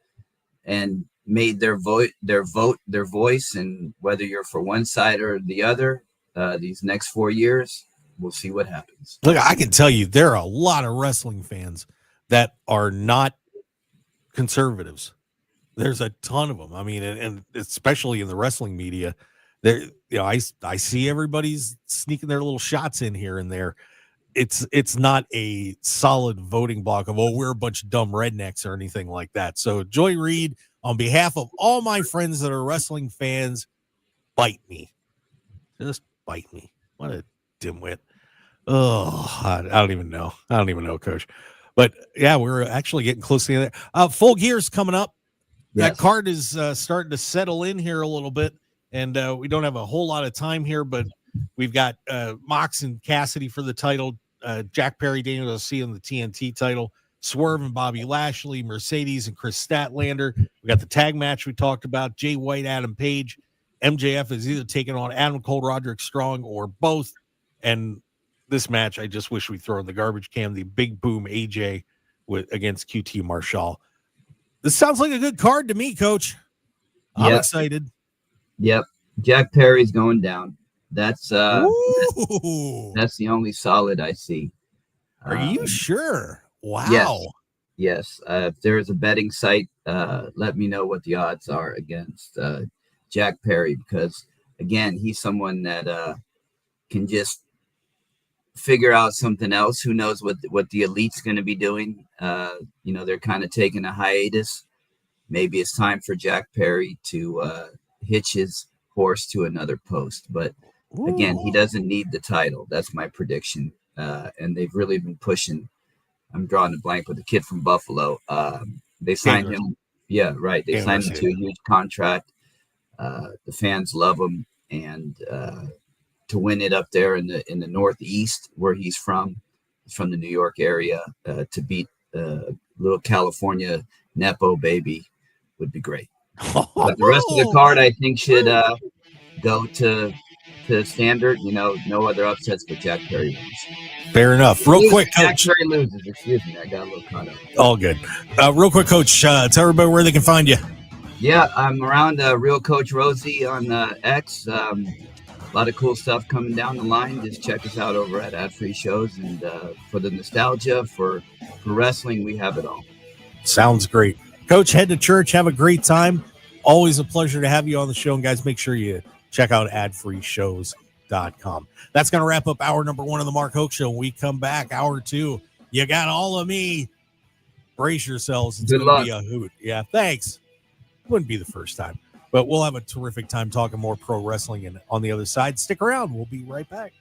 made their voice. And whether you're for one side or the other, these next 4 years, we'll see what happens. Look, I can tell you there are a lot of wrestling fans that are not conservatives. There's a ton of them. I mean, and especially in the wrestling media, there, I see everybody's sneaking their little shots in here and there. It's not a solid voting block of, we're a bunch of dumb rednecks or anything like that. So Joy Reid, on behalf of all my friends that are wrestling fans, bite me. Just bite me. What a dimwit. Oh, I don't even know. Coach. But yeah, we're actually getting close to that. Full Gear's coming up. Yes. That card is starting to settle in here a little bit, and we don't have a whole lot of time here, but we've got Mox and Cassidy for the title, Jack Perry, Daniel Garcia on the TNT title, Swerve and Bobby Lashley, Mercedes and Chris Statlander. We got the tag match we talked about, Jay White, Adam Page. MJF is either taking on Adam Cole, Roderick Strong, or both. And this match, I just wish we throw in the garbage can, the Big Boom AJ against QT Marshall. This sounds like a good card to me, Coach. I'm excited. Yep. Jack Perry's going down. That's the only solid I see. Are you sure? Wow. Yes. If there's a betting site, let me know what the odds are against Jack Perry, because again, he's someone that can just figure out something else. Who knows what the elite's going to be doing? They're kind of taking a hiatus. Maybe it's time for Jack Perry to hitch his horse to another post. But again, he doesn't need the title. That's my prediction. And they've really been pushing. I'm drawing a blank with the kid from Buffalo. They signed him. Yeah, right. They signed him to a huge contract. The fans love him, and to win it up there in the Northeast where he's from the New York area, to beat little California Nepo baby would be great. But the rest of the card, I think, should go to standard. No other upsets, but Jack Perry wins. Fair enough. Real quick, Coach. Jack Perry loses. Excuse me, I got a little caught up. All good. Real quick, Coach. Tell everybody where they can find you. Yeah, I'm around Real Coach Rosey on X. A lot of cool stuff coming down the line. Just check us out over at Ad Free Shows. And for the nostalgia, for wrestling, we have it all. Sounds great. Coach, head to church. Have a great time. Always a pleasure to have you on the show. And guys, make sure you check out Ad Free Shows markhoke.com. That's going to wrap up hour number 1 of the Mark Hoke Show. When we come back, hour 2, you got all of me. Brace yourselves. It's going to be a hoot. Yeah, thanks. Wouldn't be the first time. But we'll have a terrific time talking more pro wrestling. And on the other side, stick around. We'll be right back.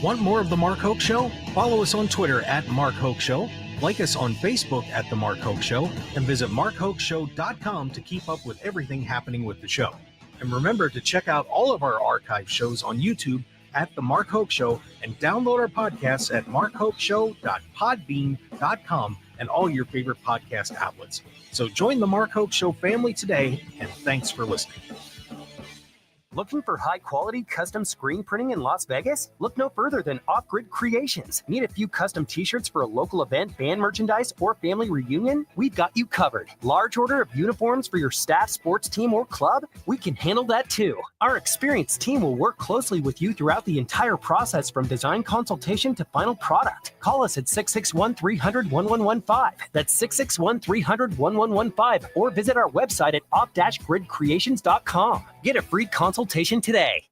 Want more of The Mark Hoke Show? Follow us on Twitter at Mark Hoke Show, like us on Facebook at The Mark Hoke Show, and visit markhokeshow.com to keep up with everything happening with the show. And remember to check out all of our archive shows on YouTube at The Mark Hoke Show and download our podcasts at markhokeshow.podbean.com and all your favorite podcast outlets. So join The Mark Hoke Show family today, and thanks for listening. Looking for high-quality custom screen printing in Las Vegas? Look no further than Off-Grid Creations. Need a few custom t-shirts for a local event, band merchandise, or family reunion? We've got you covered. Large order of uniforms for your staff, sports team, or club? We can handle that too. Our experienced team will work closely with you throughout the entire process from design consultation to final product. Call us at 661-300-1115. That's 661-300-1115. Or visit our website at off-gridcreations.com. Get a free consultation today.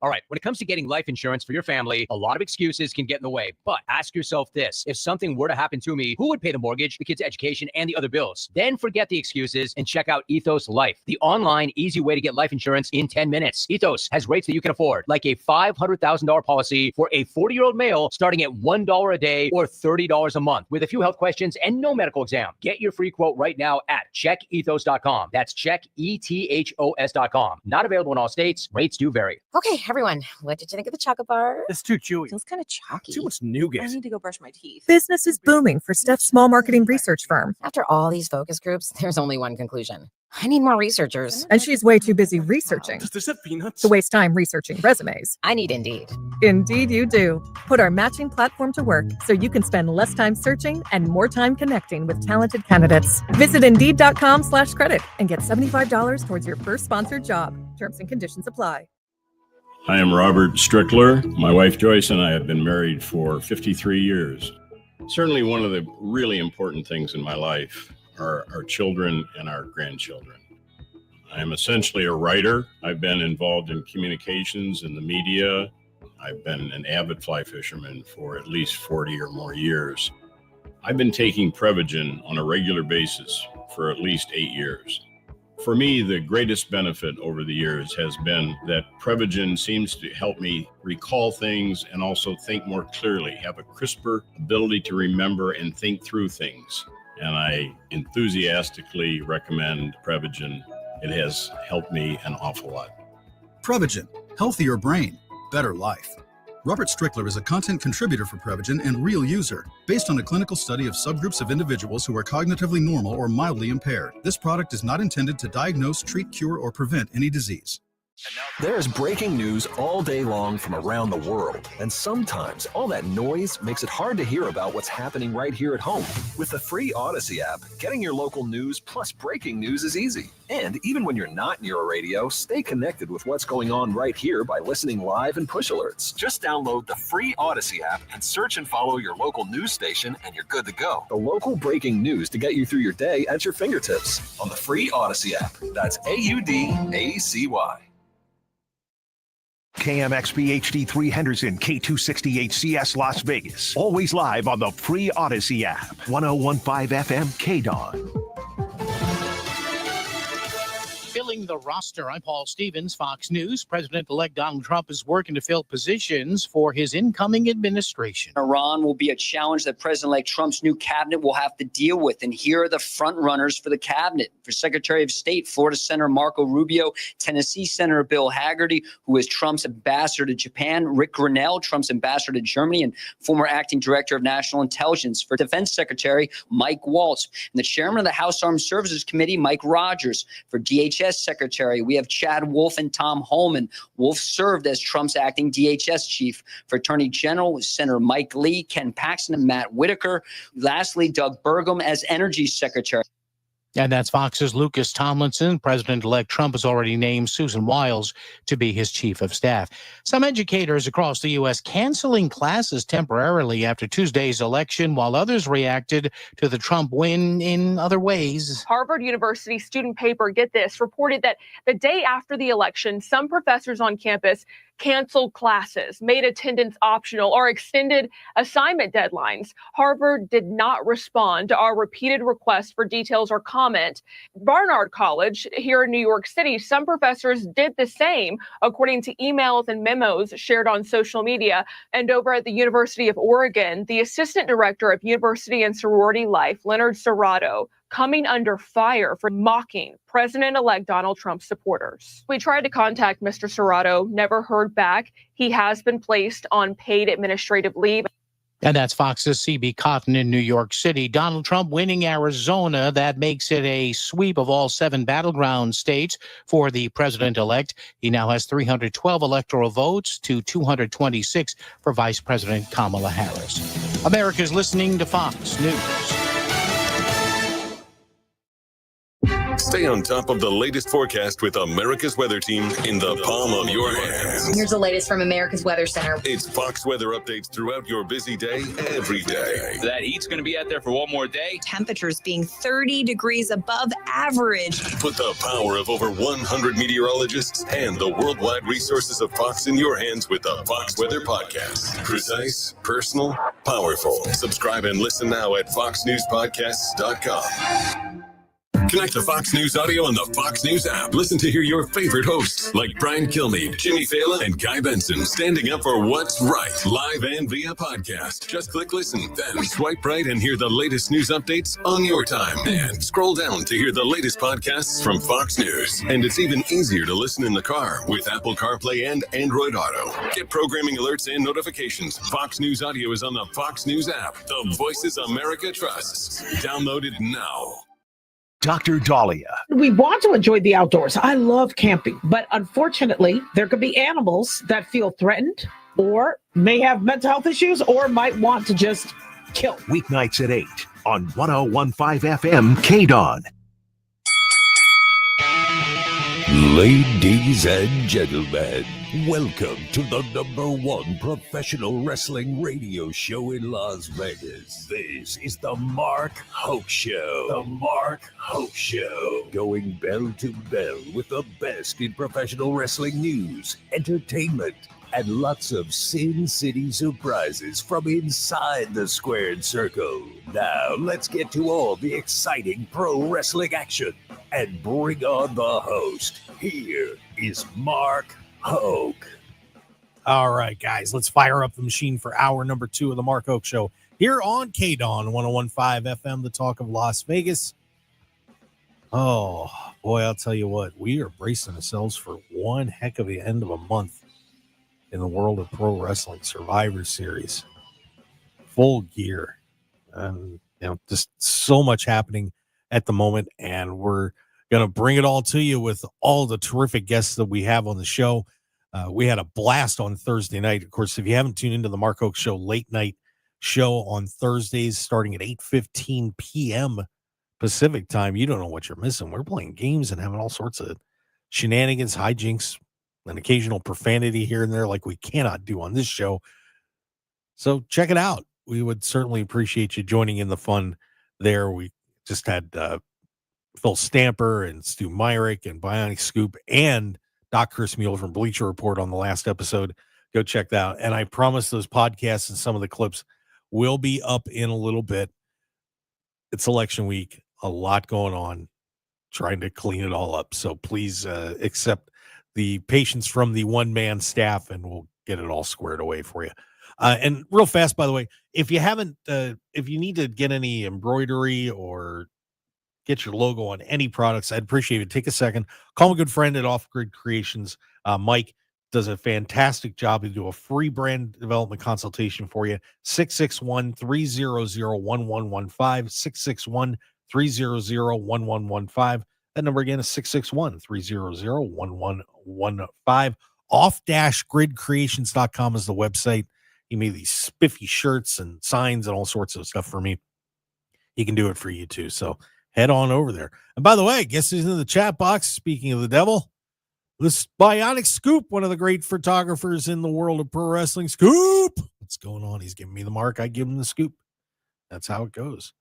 All right, when it comes to getting life insurance for your family, a lot of excuses can get in the way. But ask yourself this: if something were to happen to me, who would pay the mortgage, the kids' education, and the other bills? Then forget the excuses and check out Ethos Life, the online, easy way to get life insurance in 10 minutes. Ethos has rates that you can afford, like a $500,000 policy for a 40-year-old male starting at $1 a day or $30 a month with a few health questions and no medical exam. Get your free quote right now at checkethos.com. That's checkethos.com. Not available in all states. Rates do vary. Okay, everyone, what did you think of the chocolate bar? It's too chewy. Feels kind of chalky. Too much nougat. I need to go brush my teeth. Business is booming for Steph's small marketing research firm. After all these focus groups, there's only one conclusion. I need more researchers. And she's way too busy researching Does this have peanuts? to waste time researching resumes. I need Indeed. Indeed you do. Put our matching platform to work so you can spend less time searching and more time connecting with talented candidates. Visit Indeed.com/credit and get $75 towards your first sponsored job. Terms and conditions apply. I am Robert Strickler. My wife Joyce and I have been married for 53 years. Certainly one of the really important things in my life are our children and our grandchildren. I am essentially a writer. I've been involved in communications in the media. I've been an avid fly fisherman for at least 40 or more years. I've been taking Prevagen on a regular basis for at least 8 years. For me, the greatest benefit over the years has been that Prevagen seems to help me recall things and also think more clearly, have a crisper ability to remember and think through things. And I enthusiastically recommend Prevagen. It has helped me an awful lot. Prevagen, healthier brain, better life. Robert Strickler is a content contributor for Prevagen and real user, based on a clinical study of subgroups of individuals who are cognitively normal or mildly impaired. This product is not intended to diagnose, treat, cure, or prevent any disease. There's breaking news all day long from around the world, and sometimes all that noise makes it hard to hear about what's happening right here at home. With the free Odyssey app, getting your local news plus breaking news is easy. And even when you're not near a radio, stay connected with what's going on right here by listening live and push alerts. Just download the free Odyssey app and search and follow your local news station, and you're good to go. The local breaking news to get you through your day at your fingertips on the free Odyssey app. That's AUDACY. KMXP HD3 Henderson, K268CS Las Vegas. Always live on the free Odyssey app. 1015 FM KDAWN. Filling the roster, I'm Paul Stevens, Fox News. President-elect Donald Trump is working to fill positions for his incoming administration. Iran will be a challenge that President-elect Trump's new cabinet will have to deal with. And here are the front runners for the cabinet. For Secretary of State, Florida Senator Marco Rubio, Tennessee Senator Bill Hagerty, who is Trump's ambassador to Japan, Rick Grenell, Trump's ambassador to Germany, and former acting director of national intelligence. For Defense Secretary, Mike Waltz, and the chairman of the House Armed Services Committee, Mike Rogers. For DHS Secretary, we have Chad Wolf and Tom Holman. Wolf served as Trump's acting DHS chief. For Attorney General, Senator Mike Lee, Ken Paxton, and Matt Whitaker. Lastly, Doug Burgum as Energy Secretary. And that's Fox's Lucas Tomlinson. President-elect Trump has already named Susan Wiles to be his chief of staff. Some educators across the U.S. canceling classes temporarily after Tuesday's election, while others reacted to the Trump win in other ways. Harvard University student paper, get this, reported that the day after the election, some professors on campus canceled classes, made attendance optional, or extended assignment deadlines. Harvard did not respond to our repeated requests for details or comment. Barnard College here in New York City, some professors did the same, according to emails and memos shared on social media. And over at the University of Oregon, the assistant director of University and Sorority Life, Leonard Serrato, coming under fire for mocking President-elect Donald Trump supporters. We tried to contact Mr. Serrato, never heard back. He has been placed on paid administrative leave. And that's Fox's CB Cotton in New York City. Donald Trump winning Arizona. That makes it a sweep of all 7 battleground states for the president-elect. He now has 312 electoral votes to 226 for Vice President Kamala Harris. America's listening to Fox News. Stay on top of the latest forecast with America's Weather Team in the palm of your hands. Here's the latest from America's Weather Center. It's Fox weather updates throughout your busy day, every day. That heat's going to be out there for one more day. Temperatures being 30 degrees above average. Put the power of over 100 meteorologists and the worldwide resources of Fox in your hands with the Fox Weather Podcast. Precise, personal, powerful. Subscribe and listen now at foxnewspodcasts.com. Connect to Fox News Audio on the Fox News app. Listen to hear your favorite hosts like Brian Kilmeade, Jimmy Fallon, and Guy Benson standing up for what's right, live and via podcast. Just click listen, then swipe right and hear the latest news updates on your time. And scroll down to hear the latest podcasts from Fox News. And it's even easier to listen in the car with Apple CarPlay and Android Auto. Get programming alerts and notifications. Fox News Audio is on the Fox News app. The voices America trusts. Download it now. Dr. Dahlia. We want to enjoy the outdoors. I love camping, but unfortunately, there could be animals that feel threatened or may have mental health issues or might want to just kill. Weeknights at 8 on 101.5 FM KDAWN. Ladies and gentlemen, welcome to the #1 professional wrestling radio show in Las Vegas. This is the Mark Hoke Show. The Mark Hoke Show. Going bell to bell with the best in professional wrestling news, entertainment, and lots of Sin City surprises from inside the squared circle. Now, let's get to all the exciting pro wrestling action and bring on the host. Here is Mark Hoke. All right, guys, let's fire up the machine for hour number 2 of the Mark Hoke Show here on KDAWN 101.5 FM, the talk of Las Vegas. Oh, boy, I'll tell you what, we are bracing ourselves for one heck of the end of a month in the world of pro wrestling. Survivor Series, full gear, and just so much happening at the moment, and we're going to bring it all to you with all the terrific guests that we have on the show. We had a blast on Thursday night. Of course, if you haven't tuned into the Mark Hoke Show late night show on Thursdays starting at 8:15 p.m. Pacific time, you don't know what you're missing. We're playing games and having all sorts of shenanigans, hijinks, an occasional profanity here and there like we cannot do on this show. So check it out. We would certainly appreciate you joining in the fun there. We just had Phil Stamper and Stu Myrick and Bionic Scoop and Doc Chris Mueller from Bleacher Report on the last episode. Go check that out. And I promise those podcasts and some of the clips will be up in a little bit. It's election week, a lot going on, trying to clean it all up. So please accept the patience from the one-man staff, and we'll get it all squared away for you. And real fast, by the way, if you need to get any embroidery or get your logo on any products, I'd appreciate it. Take a second, call my good friend at Off Grid Creations. Mike does a fantastic job to do a free brand development consultation for you. 661-300-1115, 661-300-1115. That number again is 661-300-1115. Off-gridcreations.com is the website. He made these spiffy shirts and signs and all sorts of stuff for me. He can do it for you too. So head on over there. And by the way, guess who's in the chat box? Speaking of the devil, this Bionic Scoop, one of the great photographers in the world of pro wrestling. Scoop, what's going on? He's giving me the mark. I give him the scoop. That's how it goes.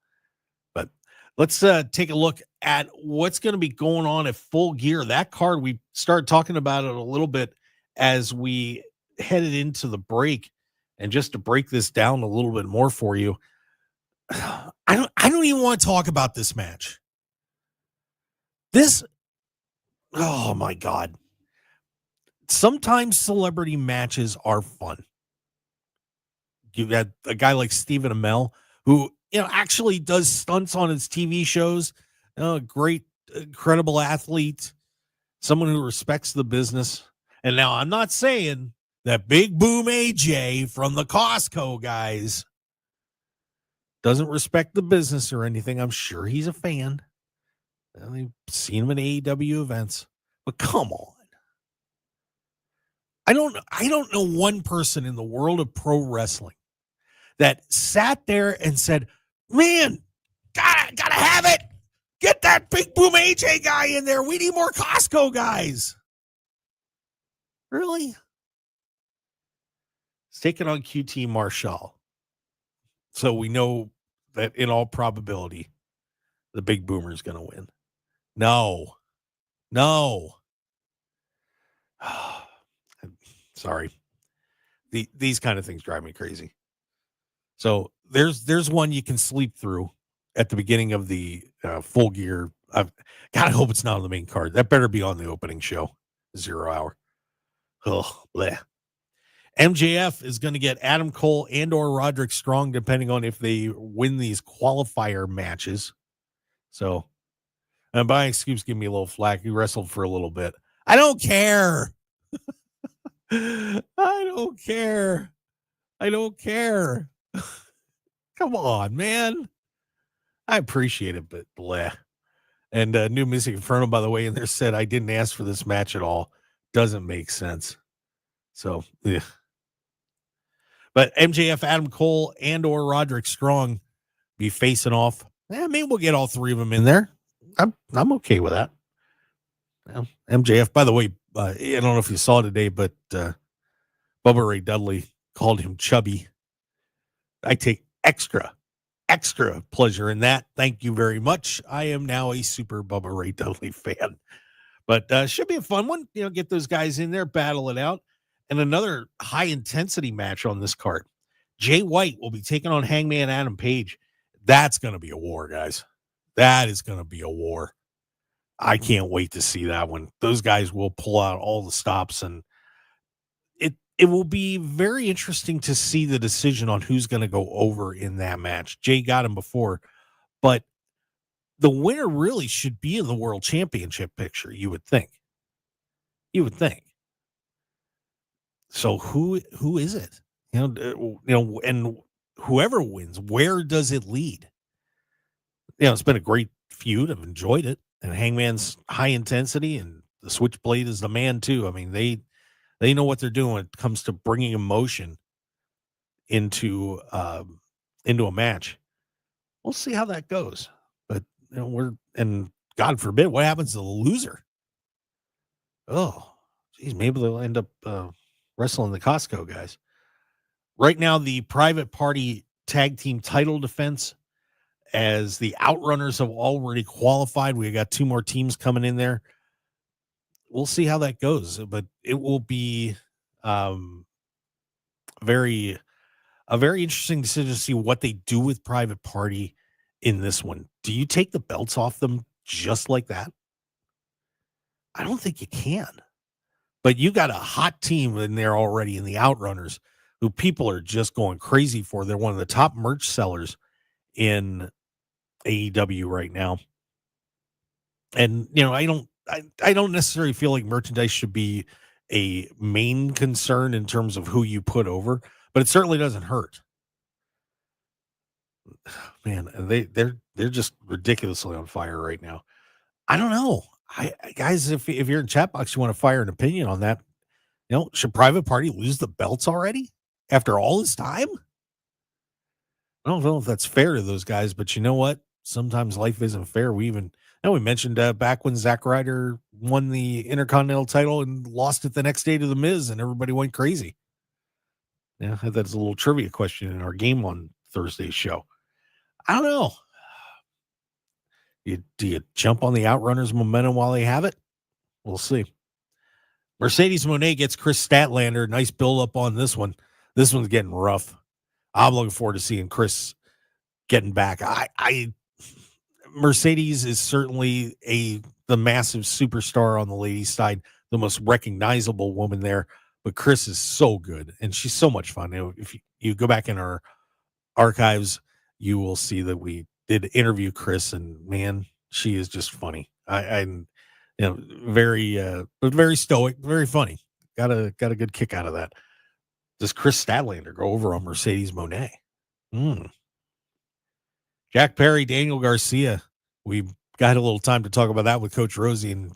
But let's take a look at what's going to be going on at Full Gear. That card, we started talking about it a little bit as we headed into the break. And just to break this down a little bit more for you, I don't even want to talk about this match. Oh my God. Sometimes celebrity matches are fun. You had a guy like Stephen Amell who, actually does stunts on his TV shows. Great, incredible athlete, someone who respects the business. And now I'm not saying that Big Boom AJ from the Costco guys doesn't respect the business or anything. I'm sure he's a fan. I've seen him in AEW events, but come on. I don't know one person in the world of pro wrestling that sat there and said, man, gotta have it. Get that Big Boom AJ guy in there. We need more Costco guys. Really? It's taking on QT Marshall. So we know that in all probability, the Big Boomer is going to win. No. Sorry. These kind of things drive me crazy. So there's one you can sleep through at the beginning of the Full Gear. I hope it's not on the main card. That better be on the opening show, 0 hour. Oh, bleh. MJF is going to get Adam Cole and or Roderick Strong, depending on if they win these qualifier matches. So, and by excuse, give me a little flack. He wrestled for a little bit. I don't care. I don't care. Come on, man. I appreciate it, but bleh. And New Mystic Inferno, by the way, in there said, I didn't ask for this match at all. Doesn't make sense. So, yeah. But MJF, Adam Cole, and or Roderick Strong be facing off. Maybe we'll get all three of them in there. I'm okay with that. MJF, by the way, I don't know if you saw today, but Bubba Ray Dudley called him chubby. I take extra pleasure in that. Thank you very much. I am now a super Bubba Ray Dudley fan. But should be a fun one. Get those guys in there, battle it out. And another high-intensity match on this card. Jay White will be taking on Hangman Adam Page. That's going to be a war, guys. That is going to be a war. I can't wait to see that one. Those guys will pull out all the stops, and it will be very interesting to see the decision on who's going to go over in that match. Jay got him before, but the winner really should be in the World Championship picture, you would think. So who is it? And whoever wins, where does it lead? It's been a great feud. I've enjoyed it. And Hangman's high intensity, and the Switchblade is the man too. I mean, they know what they're doing when it comes to bringing emotion into a match. We'll see how that goes. But and God forbid, what happens to the loser? Oh, geez, maybe they'll end up wrestling the Costco guys. Right now, the Private Party tag team title defense, as the Outrunners have already qualified. We got 2 more teams coming in there. We'll see how that goes, but it will be a very interesting decision to see what they do with Private Party in this one. Do you take the belts off them just like that? I don't think you can. But you got a hot team in there already in the Outrunners, who people are just going crazy for. They're one of the top merch sellers in AEW right now. And, I don't necessarily feel like merchandise should be a main concern in terms of who you put over, but it certainly doesn't hurt. Man, they're just ridiculously on fire right now. I don't know. Guys, if you're in chat box, you want to fire an opinion on that, should Private Party lose the belts already after all this time? I don't know if that's fair to those guys, but you know what? sometimes life isn't fair. We mentioned back when Zack Ryder won the Intercontinental title and lost it the next day to The Miz, and everybody went crazy. Yeah, that's a little trivia question in our game on Thursday's show. I don't know. Do you jump on the Outrunners momentum while they have it? We'll see. Mercedes Moné gets Chris Statlander. Nice build up on this one. This one's getting rough. I'm looking forward to seeing Chris getting back. Mercedes is certainly the massive superstar on the ladies' side, the most recognizable woman there. But Chris is so good, and she's so much fun. If you go back in our archives, you will see that we did interview Chris, and man, she is just funny. Very stoic, very funny. Got a good kick out of that. Does Chris Statlander go over on Mercedes Moné? Jack Perry, Daniel Garcia. We got a little time to talk about that with Coach Rosey, and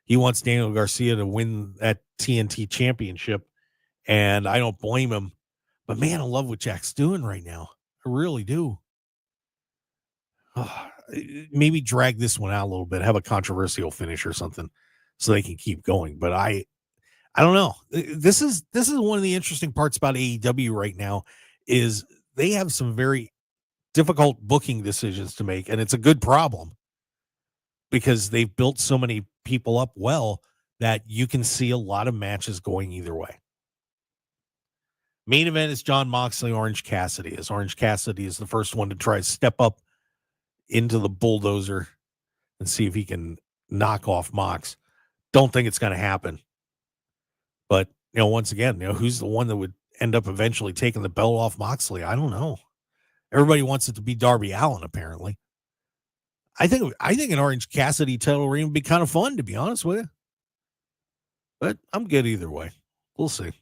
he wants Daniel Garcia to win that TNT championship, and I don't blame him. But man, I love what Jack's doing right now. I really do. Maybe drag this one out a little bit, have a controversial finish or something so they can keep going. But I don't know. This is one of the interesting parts about AEW right now is they have some very difficult booking decisions to make, and it's a good problem because they've built so many people up well that you can see a lot of matches going either way. Main event is Jon Moxley, Orange Cassidy. As Orange Cassidy is the first one to try to step up into the bulldozer and see if he can knock off Mox. Don't think it's going to happen. But, once again, who's the one that would end up eventually taking the belt off Moxley? I don't know. Everybody wants it to be Darby Allin, apparently. I think an Orange Cassidy title reign would be kind of fun, to be honest with you. But I'm good either way. We'll see.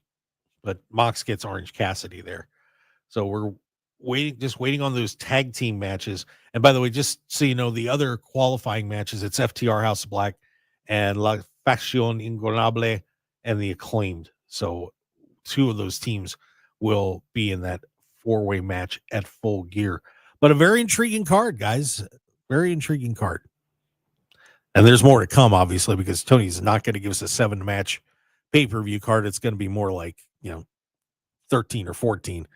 But Mox gets Orange Cassidy there. So we're waiting on those tag team matches. And by the way, just so you know, the other qualifying matches, it's FTR House of Black and La Facción Ingobernable and the Acclaimed. So 2 of those teams will be in that 4-way match at Full Gear. But a very intriguing card, guys. Very intriguing card. And there's more to come, obviously, because Tony's not going to give us a 7-match pay-per-view card. It's going to be more like, 13 or 14.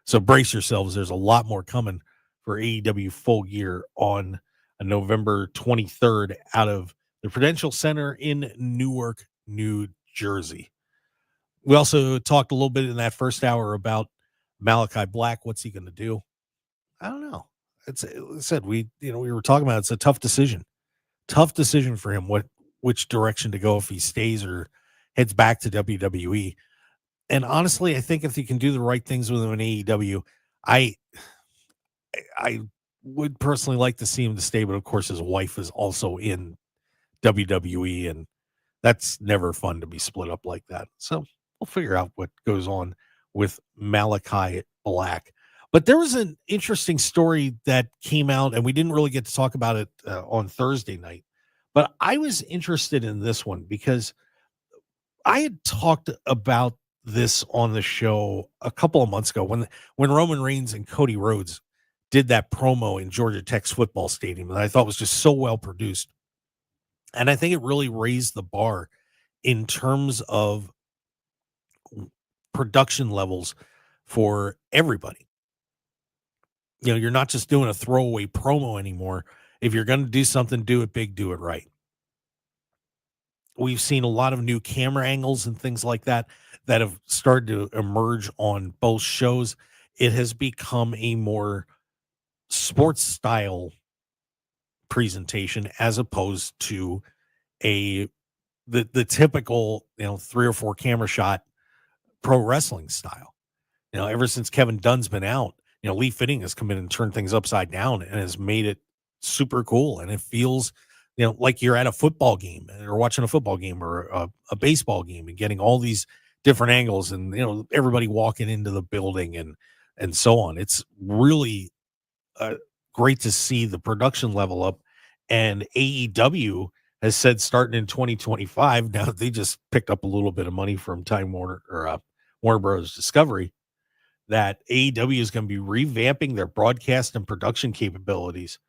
So brace yourselves. There's a lot more coming for AEW Full Gear on November 23rd out of the Prudential Center in Newark, New Jersey. We also talked a little bit in that first hour about Malachi Black. What's he going to do? I don't know. Like I said, we were talking about it's a tough decision. Tough decision for him which direction to go, if he stays or heads back to WWE. And honestly, I think if he can do the right things with him in AEW, I would personally like to see him to stay, but of course his wife is also in WWE, and that's never fun to be split up like that. So we'll figure out what goes on with Malachi Black. But there was an interesting story that came out, and we didn't really get to talk about it on Thursday night. But I was interested in this one because I had talked about this on the show a couple of months ago when Roman Reigns and Cody Rhodes did that promo in Georgia Tech's football stadium that I thought was just so well produced. And I think it really raised the bar in terms of production levels for everybody. You're not just doing a throwaway promo anymore. If you're going to do something, do it big, do it right. We've seen a lot of new camera angles and things like that have started to emerge on both shows. It has become a more sports style presentation as opposed to the typical 3 or 4 camera shot pro wrestling style. Ever since Kevin Dunn's been out, Lee Fitting has come in and turned things upside down and has made it super cool, and it feels like you're at a football game or watching a football game or a baseball game and getting all these different angles and everybody walking into the building and so on. It's really great to see the production level up. And AEW has said starting in 2025, now they just picked up a little bit of money from Time Warner or Warner Bros. Discovery, that AEW is going to be revamping their broadcast and production capabilities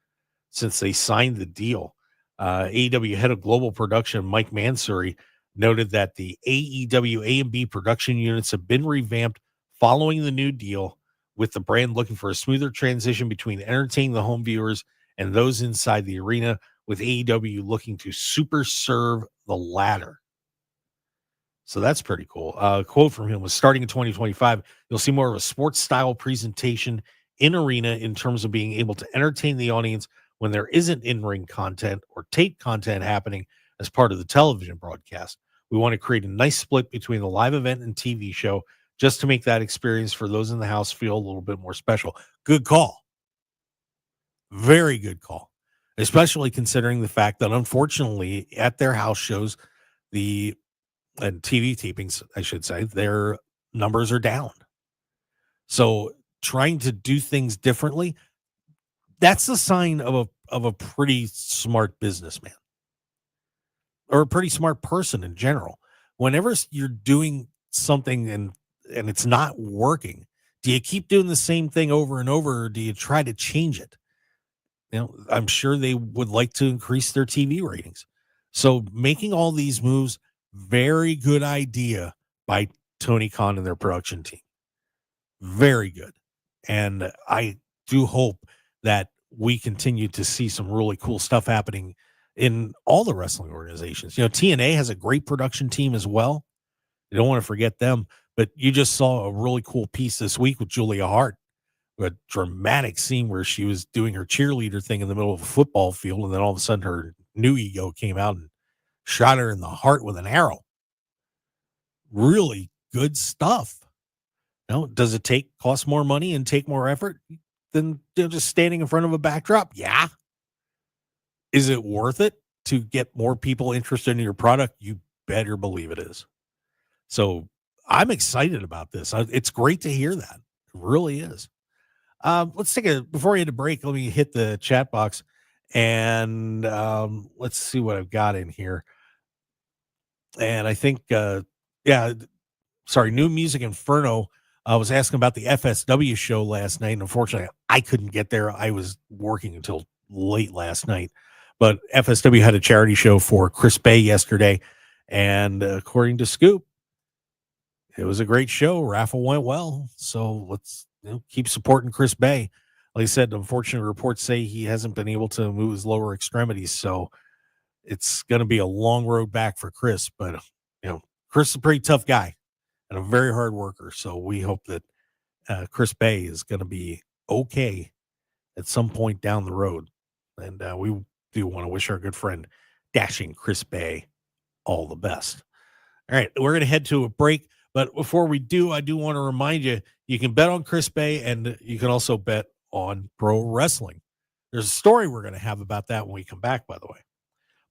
since they signed the deal. AEW head of global production Mike Mansouri noted that the AEW A&B production units have been revamped following the new deal, with the brand looking for a smoother transition between entertaining the home viewers and those inside the arena, with AEW looking to super serve the latter. So that's pretty cool. A quote from him was, starting in 2025, you'll see more of a sports style presentation in arena in terms of being able to entertain the audience when there isn't in-ring content or tape content happening as part of the television broadcast. We want to create a nice split between the live event and TV show just to make that experience for those in the house feel a little bit more special. Good call. Very good call, especially considering the fact that unfortunately at their house shows, and TV tapings, I should say, their numbers are down. So trying to do things differently, that's the sign of a pretty smart businessman or a pretty smart person in general. Whenever you're doing something and it's not working, do you keep doing the same thing over and over, or do you try to change it? I'm sure they would like to increase their TV ratings. So making all these moves, very good idea by Tony Khan and their production team. Very good. And I do hope that we continue to see some really cool stuff happening in all the wrestling organizations. TNA has a great production team as well. You don't want to forget them, but you just saw a really cool piece this week with Julia Hart, a dramatic scene where she was doing her cheerleader thing in the middle of a football field, and then all of a sudden her new ego came out and shot her in the heart with an arrow. Really good stuff. Does it cost more money and take more effort than just standing in front of a backdrop? Yeah. Is it worth it to get more people interested in your product? You better believe it is. So I'm excited about this. It's great to hear that. It really is. Let's before we hit a break, let me hit the chat box and let's see what I've got in here. And I think, New Music Inferno was asking about the FSW show last night. And unfortunately, I couldn't get there. I was working until late last night. But FSW had a charity show for Chris Bay yesterday. And according to Scoop, it was a great show. Raffle went well. So let's keep supporting Chris Bay. Like I said, unfortunate reports say he hasn't been able to move his lower extremities. So it's going to be a long road back for Chris. But, Chris is a pretty tough guy and a very hard worker. So we hope that Chris Bay is going to be okay at some point down the road. And we do want to wish our good friend Dashing Chris Bay all the best. All right, we're going to head to a break. But before we do, I do want to remind you, you can bet on Chris Bay and you can also bet on pro wrestling. There's a story we're going to have about that when we come back, by the way.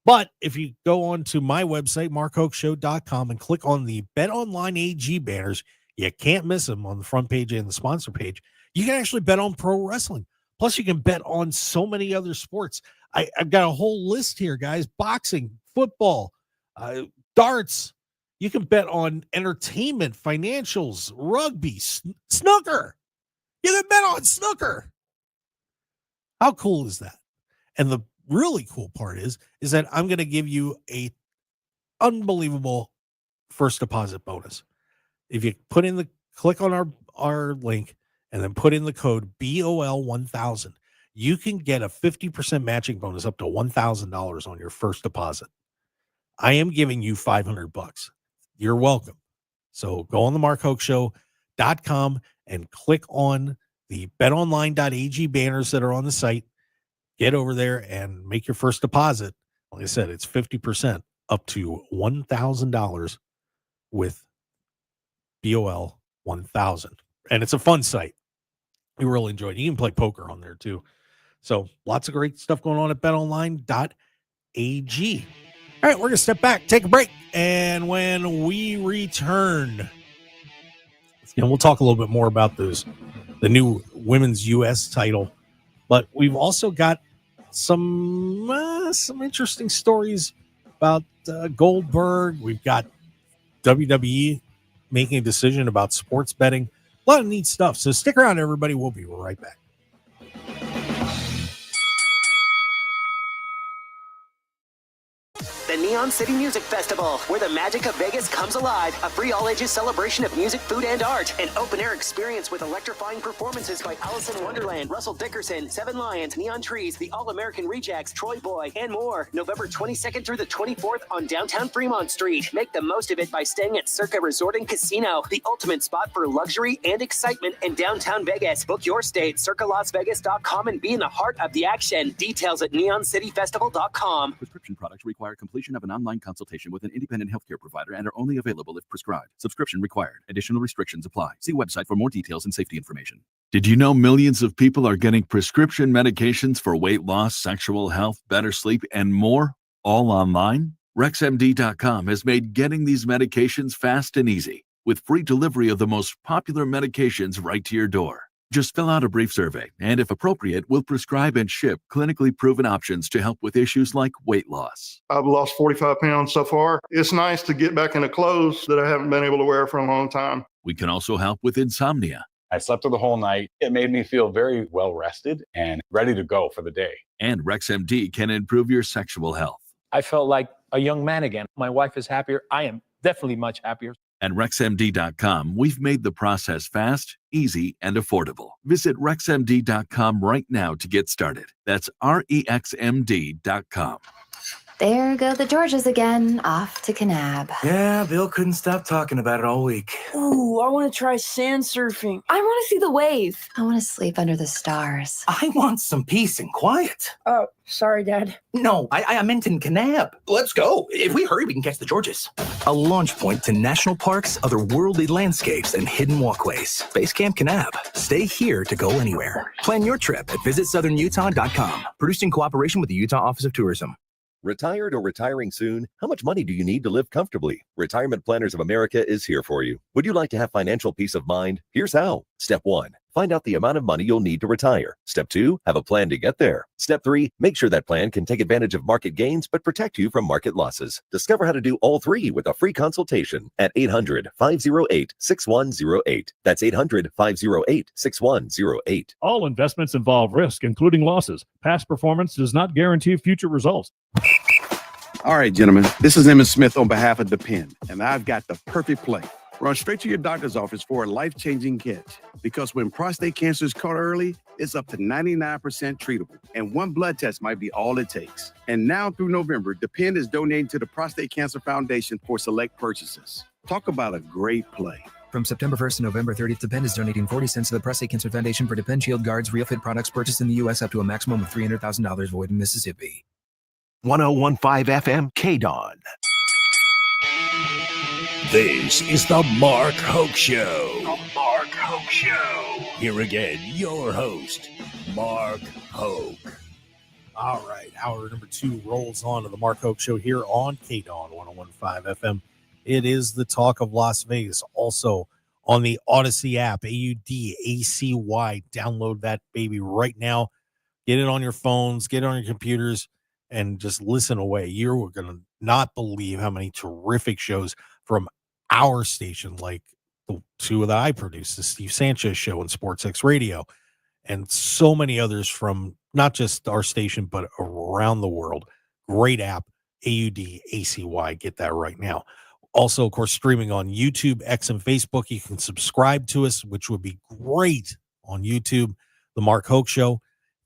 But if you go on to my website, markhokeshow.com, and click on the Bet Online AG banners, you can't miss them on the front page and the sponsor page. You can actually bet on pro wrestling. Plus, you can bet on so many other sports. I've got a whole list here, guys. Boxing, football, darts. You can bet on entertainment, financials, rugby, snooker. You can bet on snooker. How cool is that? And the really cool part is that I'm going to give you a unbelievable first deposit bonus. If you click on our link and then put in the code BOL1000, you can get a 50% matching bonus up to $1,000 on your first deposit. I am giving you $500. You're welcome. So go on the markhokeshow.com and click on the betonline.ag banners that are on the site. Get over there and make your first deposit. Like I said, it's 50% up to $1,000 with BOL 1000. And it's a fun site. We really enjoy it. You can play poker on there too. So lots of great stuff going on at betonline.ag. All right, we're going to step back, take a break. And when we return, we'll talk a little bit more about the new women's U.S. title. But we've also got some interesting stories about Goldberg. We've got WWE making a decision about sports betting. A lot of neat stuff. So stick around, everybody. We'll be right back. Neon City Music Festival, where the magic of Vegas comes alive. A free all-ages celebration of music, food, and art. An open-air experience with electrifying performances by Alice in Wonderland, Russell Dickerson, Seven Lions, Neon Trees, the All-American Rejects, Troy Boy, and more. November 22nd through the 24th on downtown Fremont Street. Make the most of it by staying at Circa Resort and Casino, the ultimate spot for luxury and excitement in downtown Vegas. Book your stay at circalasvegas.com and be in the heart of the action. Details at neoncityfestival.com. Prescription products require completion of an online consultation with an independent healthcare provider and are only available if prescribed. Subscription required. Additional restrictions apply. See website for more details and safety information. Did you know millions of people are getting prescription medications for weight loss, sexual health, better sleep, and more, all online? RexMD.com has made getting these medications fast and easy, with free delivery of the most popular medications right to your door. Just fill out a brief survey, and if appropriate, we'll prescribe and ship clinically proven options to help with issues like weight loss. I've lost 45 pounds so far. It's nice to get back into clothes that I haven't been able to wear for a long time. We can also help with insomnia. I slept through the whole night. It made me feel very well rested and ready to go for the day. And RexMD can improve your sexual health. I felt like a young man again. My wife is happier. I am definitely much happier. At RexMD.com, we've made the process fast, easy, and affordable. Visit RexMD.com right now to get started. That's REXMD.com. There go the Georges again, off to Kanab. Yeah, Bill couldn't stop talking about it all week. Ooh, I want to try sand surfing. I want to see the wave. I want to sleep under the stars. I want some peace and quiet. Oh, sorry, Dad. No, I meant in Kanab. Let's go. If we hurry, we can catch the Georges. A launch point to national parks, otherworldly landscapes, and hidden walkways. Base Camp Kanab. Stay here to go anywhere. Plan your trip at visitsouthernutah.com. Produced in cooperation with the Utah Office of Tourism. Retired or retiring soon? How much money do you need to live comfortably? Retirement Planners of America is here for you. Would you like to have financial peace of mind? Here's how. Step 1. Find out the amount of money you'll need to retire. Step 2. Have a plan to get there. Step 3. Make sure that plan can take advantage of market gains but protect you from market losses. Discover how to do all three with a free consultation at 800-508-6108. That's 800-508-6108. All investments involve risk, including losses. Past performance does not guarantee future results. All right, gentlemen, this is Emmett Smith on behalf of Depend, and I've got the perfect play. Run straight to your doctor's office for a life-changing catch, because when prostate cancer is caught early, it's up to 99% treatable, and one blood test might be all it takes. And now through November, Depend is donating to the Prostate Cancer Foundation for select purchases. Talk about a great play. From September 1st to November 30th, Depend is donating 40 cents to the Prostate Cancer Foundation for Depend Shield Guards Real Fit products purchased in the U.S. up to a maximum of $300,000 void in Mississippi. 101.5 FM KDAWN. This is the Mark Hoke Show. The Mark Hoke Show. Here again, your host, Mark Hoke. All right, hour number 2 rolls on to the Mark Hoke Show here on KDAWN 101.5 FM. It is the talk of Las Vegas. Also on the Odyssey app, AUDACY. Download that baby right now. Get it on your phones, get it on your computers, and just listen away. You're going to not believe how many terrific shows from our station, like the two that I produce, the Steve Sanchez Show and Sports X Radio, and so many others from not just our station, but around the world. Great app, AUDACY. Get that right now. Also, of course, streaming on YouTube, X, and Facebook. You can subscribe to us, which would be great on YouTube, The Mark Hoke Show.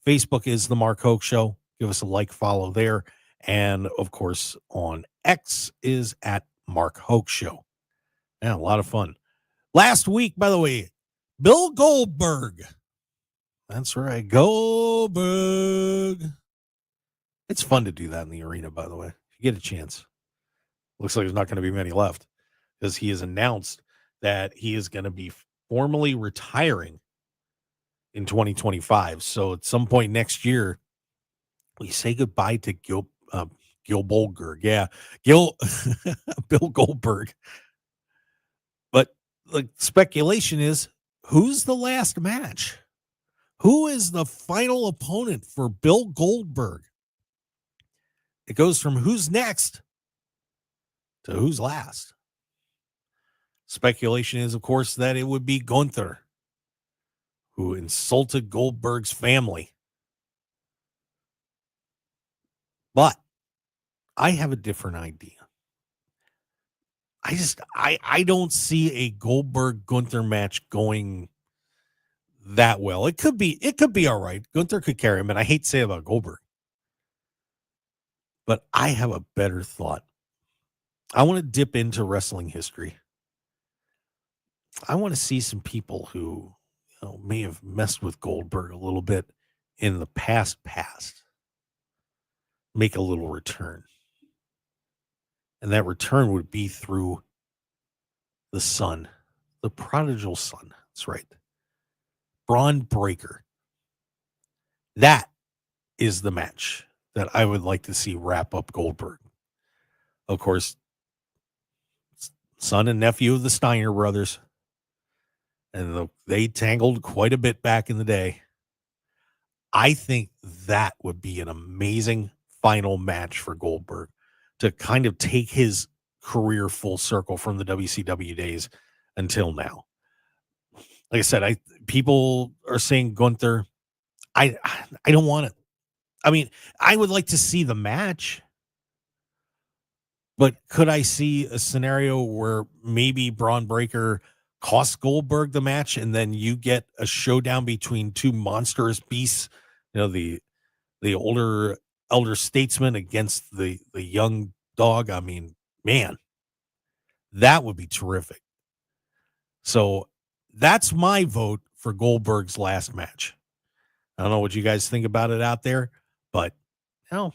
Facebook is The Mark Hoke Show. Give us a like, follow there. And, of course, on X is at Mark Hoke Show. Yeah, a lot of fun. Last week, by the way, Bill Goldberg. That's right, Goldberg. It's fun to do that in the arena, by the way. If you get a chance. Looks like there's not going to be many left, because he has announced that he is going to be formally retiring in 2025. So at some point next year, we say goodbye to Gil Goldberg. Yeah, Bill Goldberg. But the speculation is, who's the last match? Who is the final opponent for Bill Goldberg? It goes from who's next to who's last. Speculation is, of course, that it would be Gunther, who insulted Goldberg's family. But I have a different idea. I don't see a Goldberg Gunther match going that well. It could be all right. Gunther could carry him, and I hate to say it about Goldberg. But I have a better thought. I want to dip into wrestling history. I want to see some people who may have messed with Goldberg a little bit in the past make a little return. And that return would be through the son, the prodigal son. That's right. Braun Breaker. That is the match that I would like to see wrap up Goldberg. Of course, son and nephew of the Steiner brothers. And they tangled quite a bit back in the day. I think that would be an amazing final match for Goldberg to kind of take his career full circle from the WCW days until now. Like I said, people are saying Gunther. I don't want it. I mean, I would like to see the match, but could I see a scenario where maybe Braun Breaker costs Goldberg the match and then you get a showdown between two monstrous beasts, the older elder statesman against the young dog? I mean, man, that would be terrific. So that's my vote for Goldberg's last match. I don't know what you guys think about it out there, but I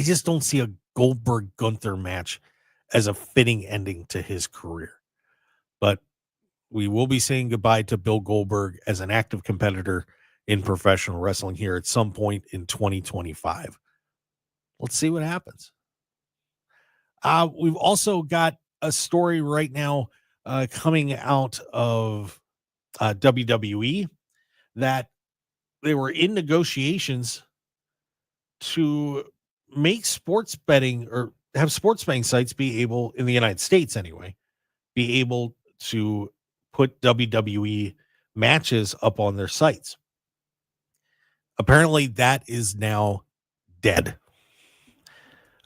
just don't see a Goldberg Gunther match as a fitting ending to his career. But we will be saying goodbye to Bill Goldberg as an active competitor in professional wrestling here at some point in 2025. Let's see what happens. We've also got a story right now coming out of WWE that they were in negotiations to make sports betting or have sports betting sites be able, in the United States anyway, be able to put WWE matches up on their sites. Apparently that is now dead.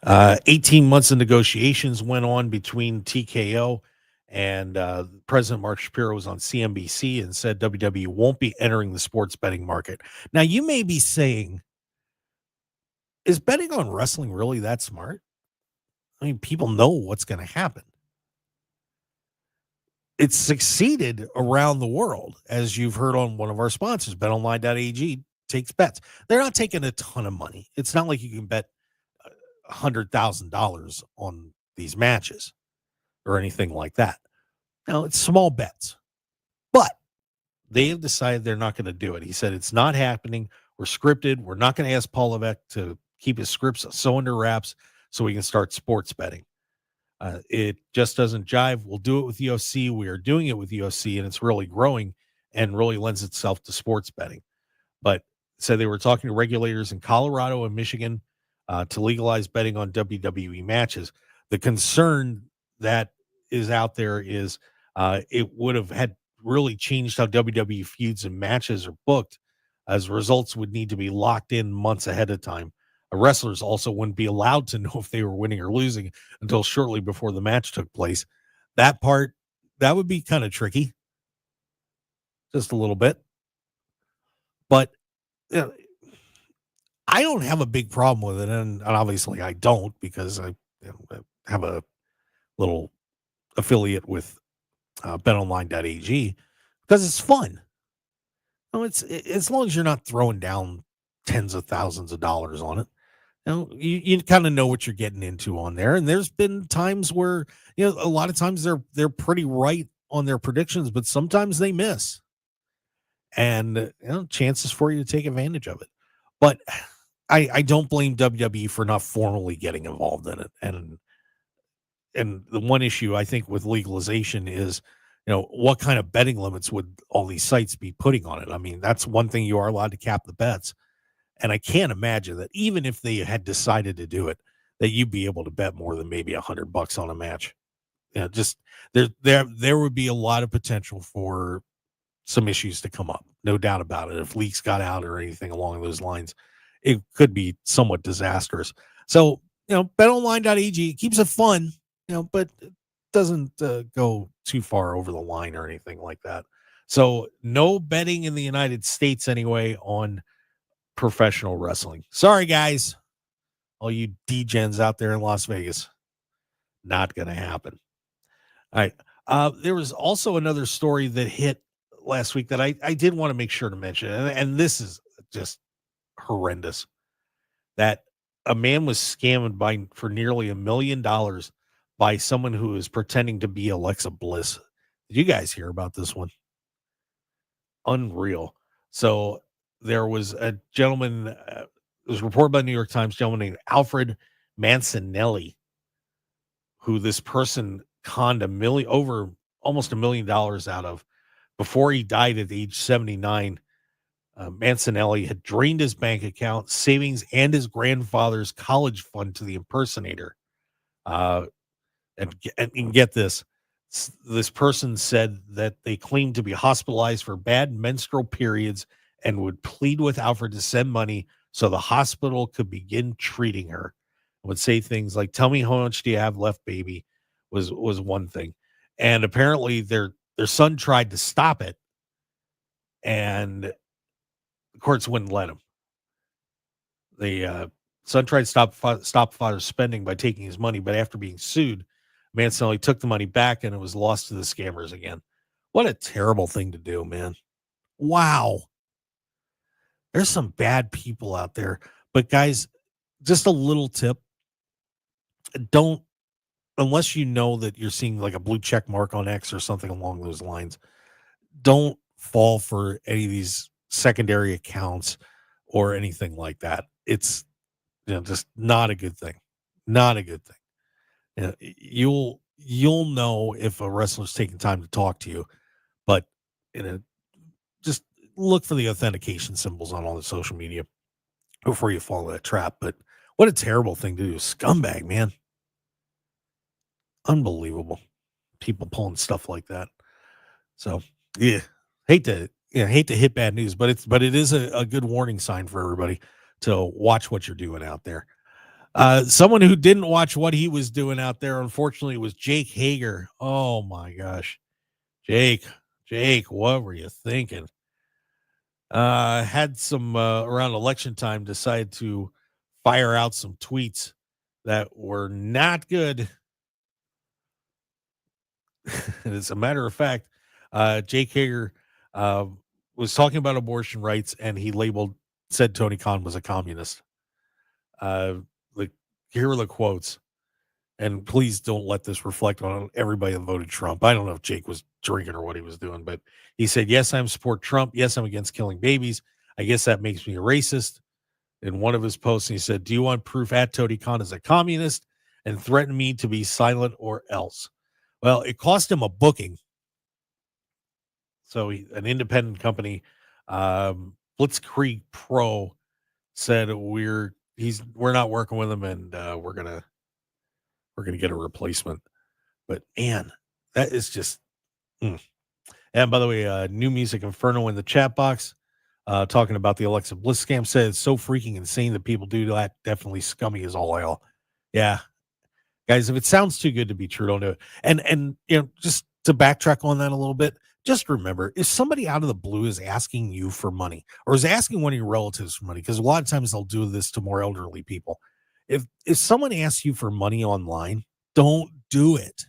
18 months of negotiations went on between TKO and President Mark Shapiro was on CNBC and said WWE won't be entering the sports betting market. Now, you may be saying, is betting on wrestling really that smart? I mean, people know what's going to happen. It's succeeded around the world, as you've heard on one of our sponsors, betonline.ag takes bets. They're not taking a ton of money. It's not like you can bet $100,000 on these matches or anything like that. No, it's small bets. But they have decided they're not going to do it. He said it's not happening. We're scripted. We're not going to ask Paul Levesque to keep his scripts so under wraps so we can start sports betting. It just doesn't jive. We'll do it with UFC. We are doing it with UFC, and it's really growing and really lends itself to sports betting. But so they were talking to regulators in Colorado and Michigan to legalize betting on WWE matches. The concern that is out there is it would have had really changed how WWE feuds and matches are booked, as results would need to be locked in months ahead of time. Wrestlers also wouldn't be allowed to know if they were winning or losing until shortly before the match took place. That part, that would be kind of tricky. Just a little bit. But I don't have a big problem with it. And obviously I don't, because I have a little affiliate with betonline.ag because it's fun. It's as long as you're not throwing down tens of thousands of dollars on it. You kind of know what you're getting into on there. And there's been times where, a lot of times they're pretty right on their predictions, but sometimes they miss. And chances for you to take advantage of it. But I don't blame WWE for not formally getting involved in it. And the one issue I think with legalization is, what kind of betting limits would all these sites be putting on it? I mean, that's one thing, you are allowed to cap the bets. And I can't imagine that even if they had decided to do it, that you'd be able to bet more than maybe $100 on a match. Just there would be a lot of potential for some issues to come up. No doubt about it. If leaks got out or anything along those lines, it could be somewhat disastrous. So, betonline.ag keeps it fun, but it doesn't go too far over the line or anything like that. So no betting in the United States anyway on professional wrestling. Sorry, guys. All you degens out there in Las Vegas. Not going to happen. All right. There was also another story that hit last week that I did want to make sure to mention. And this is just horrendous. That a man was scammed for nearly $1 million by someone who is pretending to be Alexa Bliss. Did you guys hear about this one? Unreal. So there was a gentleman, it was reported by the New York Times, gentleman named Alfred Mancinelli, who this person conned almost $1 million out of before he died at age 79. Mancinelli had drained his bank account, savings, and his grandfather's college fund to the impersonator. And get this. This person said that they claimed to be hospitalized for bad menstrual periods and would plead with Alfred to send money so the hospital could begin treating her. Would say things like, "Tell me how much do you have left, baby," was one thing. And apparently their son tried to stop it, and the courts wouldn't let him. The son tried to stop father's spending by taking his money, but after being sued, Mancinelli took the money back and it was lost to the scammers again. What a terrible thing to do, man. Wow. There's some bad people out there. But guys, just a little tip. Don't, unless you know that you're seeing like a blue check mark on X or something along those lines, don't fall for any of these secondary accounts or anything like that. It's just not a good thing. Not a good thing. You'll know if a wrestler's taking time to talk to you, but just look for the authentication symbols on all the social media before you fall in that trap. But what a terrible thing to do. Scumbag, man. Unbelievable. People pulling stuff like that. So yeah, hate to hit bad news, but it is a good warning sign for everybody to watch what you're doing out there. Someone who didn't watch what he was doing out there, unfortunately, was Jake Hager. Oh my gosh. Jake, what were you thinking? Had some around election time decided to fire out some tweets that were not good. As a matter of fact, Jake Hager was talking about abortion rights, and he said Tony Khan was a communist. Here are the quotes, and please don't let this reflect on everybody that voted Trump. I don't know if Jake was drinking or what he was doing, but he said, "Yes, I'm support Trump. Yes, I'm against killing babies. I guess that makes me a racist." In one of his posts, he said, "Do you want proof at Tony Khan is a communist?" and threatened me to be silent or else. Well, it cost him a booking. So an independent company, Blitzkrieg Pro, said we're not working with him, and we're gonna get a replacement. But man, that is just. And by the way, New Music Inferno in the chat box, talking about the Alexa Bliss scam, said it's so freaking insane that people do that. Definitely scummy as all hell. Yeah, guys, if it sounds too good to be true, don't do it. And just to backtrack on that a little bit, just remember, if somebody out of the blue is asking you for money or is asking one of your relatives for money, because a lot of times they'll do this to more elderly people. If someone asks you for money online, don't do it.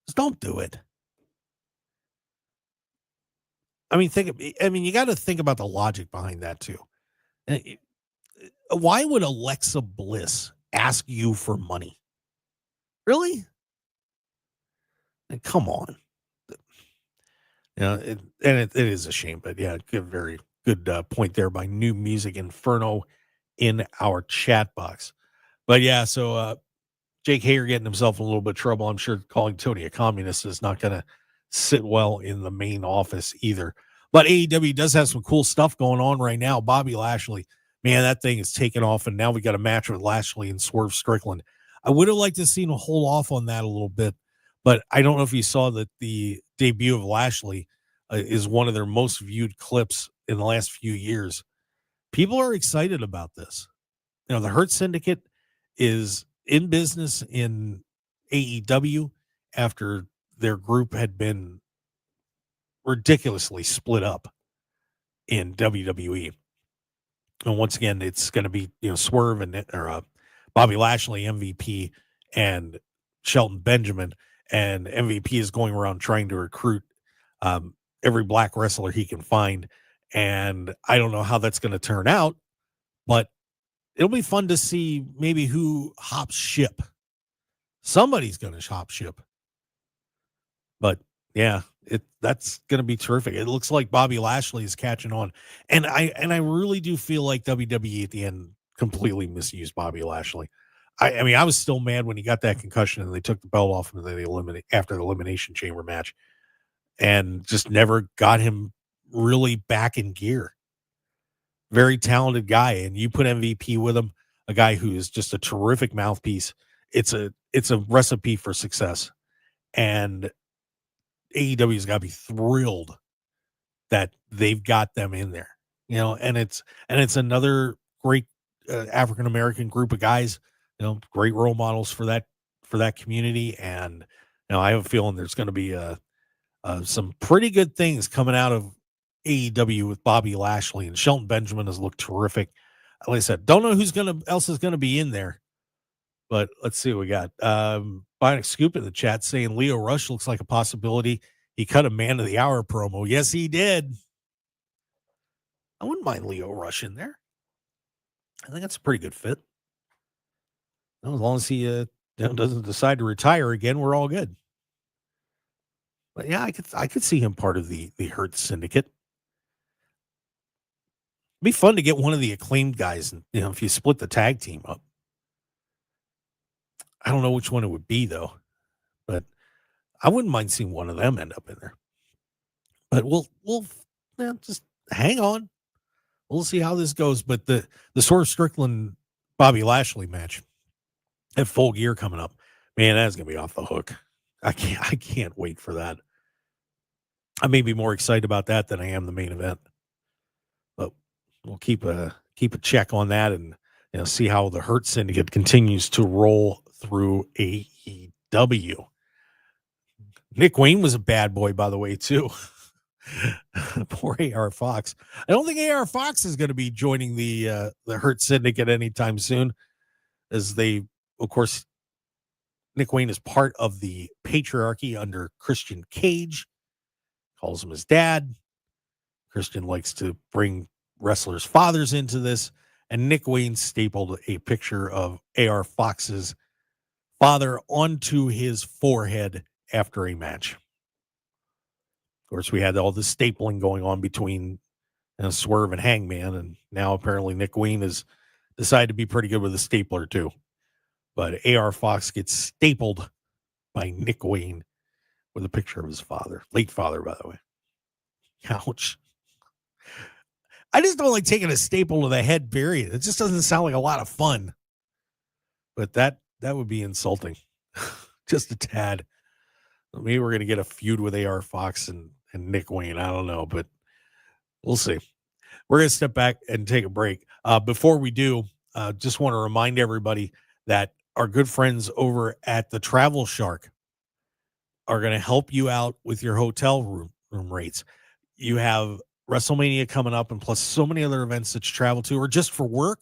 Just don't do it. I mean, you got to think about the logic behind that too. Why would Alexa Bliss ask you for money? Really? And come on. It is a shame, but yeah, very good point there by New Music Inferno in our chat box. But yeah, so Jake Hager getting himself in a little bit of trouble. I'm sure calling Tony a communist is not going to sit well in the main office either. But AEW does have some cool stuff going on right now. Bobby Lashley, man, that thing is taking off, and now we got a match with Lashley and Swerve Strickland. I would have liked to see him hold off on that a little bit, but I don't know if you saw that the debut of Lashley is one of their most viewed clips in the last few years. people are excited about this. The Hurt Syndicate is in business in AEW after their group had been ridiculously split up in WWE. And once again, it's going to be, Swerve and Bobby Lashley, MVP, and Shelton Benjamin. And MVP is going around trying to recruit every black wrestler he can find. And I don't know how that's going to turn out, but it'll be fun to see maybe who hops ship. Somebody's going to hop ship. But yeah, that's going to be terrific. It looks like Bobby Lashley is catching on. And I really do feel like WWE at the end completely misused Bobby Lashley. I mean, I was still mad when he got that concussion and they took the belt off him and they after the Elimination Chamber match, and just never got him really back in gear. Very talented guy, and you put MVP with him, a guy who is just a terrific mouthpiece. It's a recipe for success, and AEW's got to be thrilled that they've got them in there, and it's another great African American group of guys, great role models for that community, and I have a feeling there's going to be some pretty good things coming out of AEW with Bobby Lashley, and Shelton Benjamin has looked terrific. Like I said, don't know who's else is gonna be in there, but let's see what we got. Bionic Scoop in the chat saying Leo Rush looks like a possibility. He cut a Man of the Hour promo. Yes, he did. I wouldn't mind Leo Rush in there. I think that's a pretty good fit. As long as he doesn't decide to retire again, we're all good. But yeah, I could see him part of the Hurt Syndicate. It'd be fun to get one of the Acclaimed guys, if you split the tag team up. I don't know which one it would be, though, but I wouldn't mind seeing one of them end up in there. But we'll just hang on. We'll see how this goes. But the Swerve Strickland Bobby Lashley match at Full Gear coming up, man, that's gonna be off the hook. I can't wait for that. I may be more excited about that than I am the main event. But we'll keep a check on that and see how the Hurt Syndicate continues to roll through AEW. Nick Wayne was a bad boy, by the way, too. Poor AR Fox. I don't think AR Fox is going to be joining the Hurt Syndicate anytime soon, as they, of course, Nick Wayne is part of the patriarchy under Christian Cage. Calls him his dad. Christian likes to bring wrestlers' fathers into this, and Nick Wayne stapled a picture of AR Fox's father onto his forehead after a match. Of course, we had all this stapling going on between Swerve and Hangman, and now apparently Nick Wayne has decided to be pretty good with a stapler too. But AR Fox gets stapled by Nick Wayne with a picture of his father. Late father, by the way. Ouch. I just don't like taking a staple to the head, period. It just doesn't sound like a lot of fun. But that would be insulting. Just a tad. Maybe we're going to get a feud with AR Fox and Nick Wayne. I don't know, but we'll see. We're going to step back and take a break. Before we do, just want to remind everybody that our good friends over at the Travel Shark are going to help you out with your hotel room rates. You have WrestleMania coming up, and plus so many other events that you travel to, or just for work,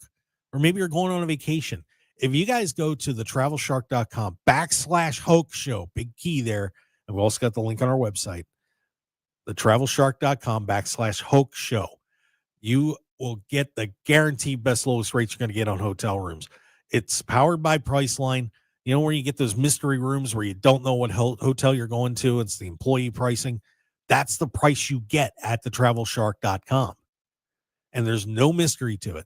or maybe you're going on a vacation. If you guys go to thetravelshark.com/Hoke Show, big key there, and we also got the link on our website, thetravelshark.com/Hoke Show, you will get the guaranteed best lowest rates you're going to get on hotel rooms. It's powered by Priceline. You know where you get those mystery rooms where you don't know what hotel you're going to? It's the employee pricing. That's the price you get at thetravelshark.com. And there's no mystery to it.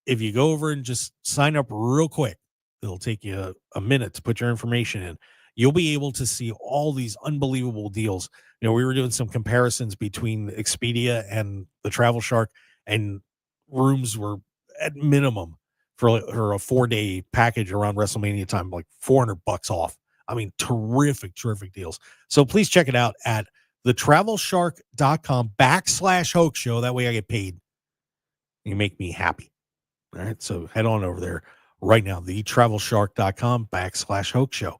If you go over and just sign up real quick, it'll take you a minute to put your information in. You'll be able to see all these unbelievable deals. We were doing some comparisons between Expedia and the Travel Shark, and rooms were at minimum for a 4-day package around WrestleMania time, like $400 off. I mean, terrific deals. So please check it out at thetravelshark.com/Hoke Show. That way I get paid. You make me happy. All right. So head on over there right now, thetravelshark.com/Hoke Show.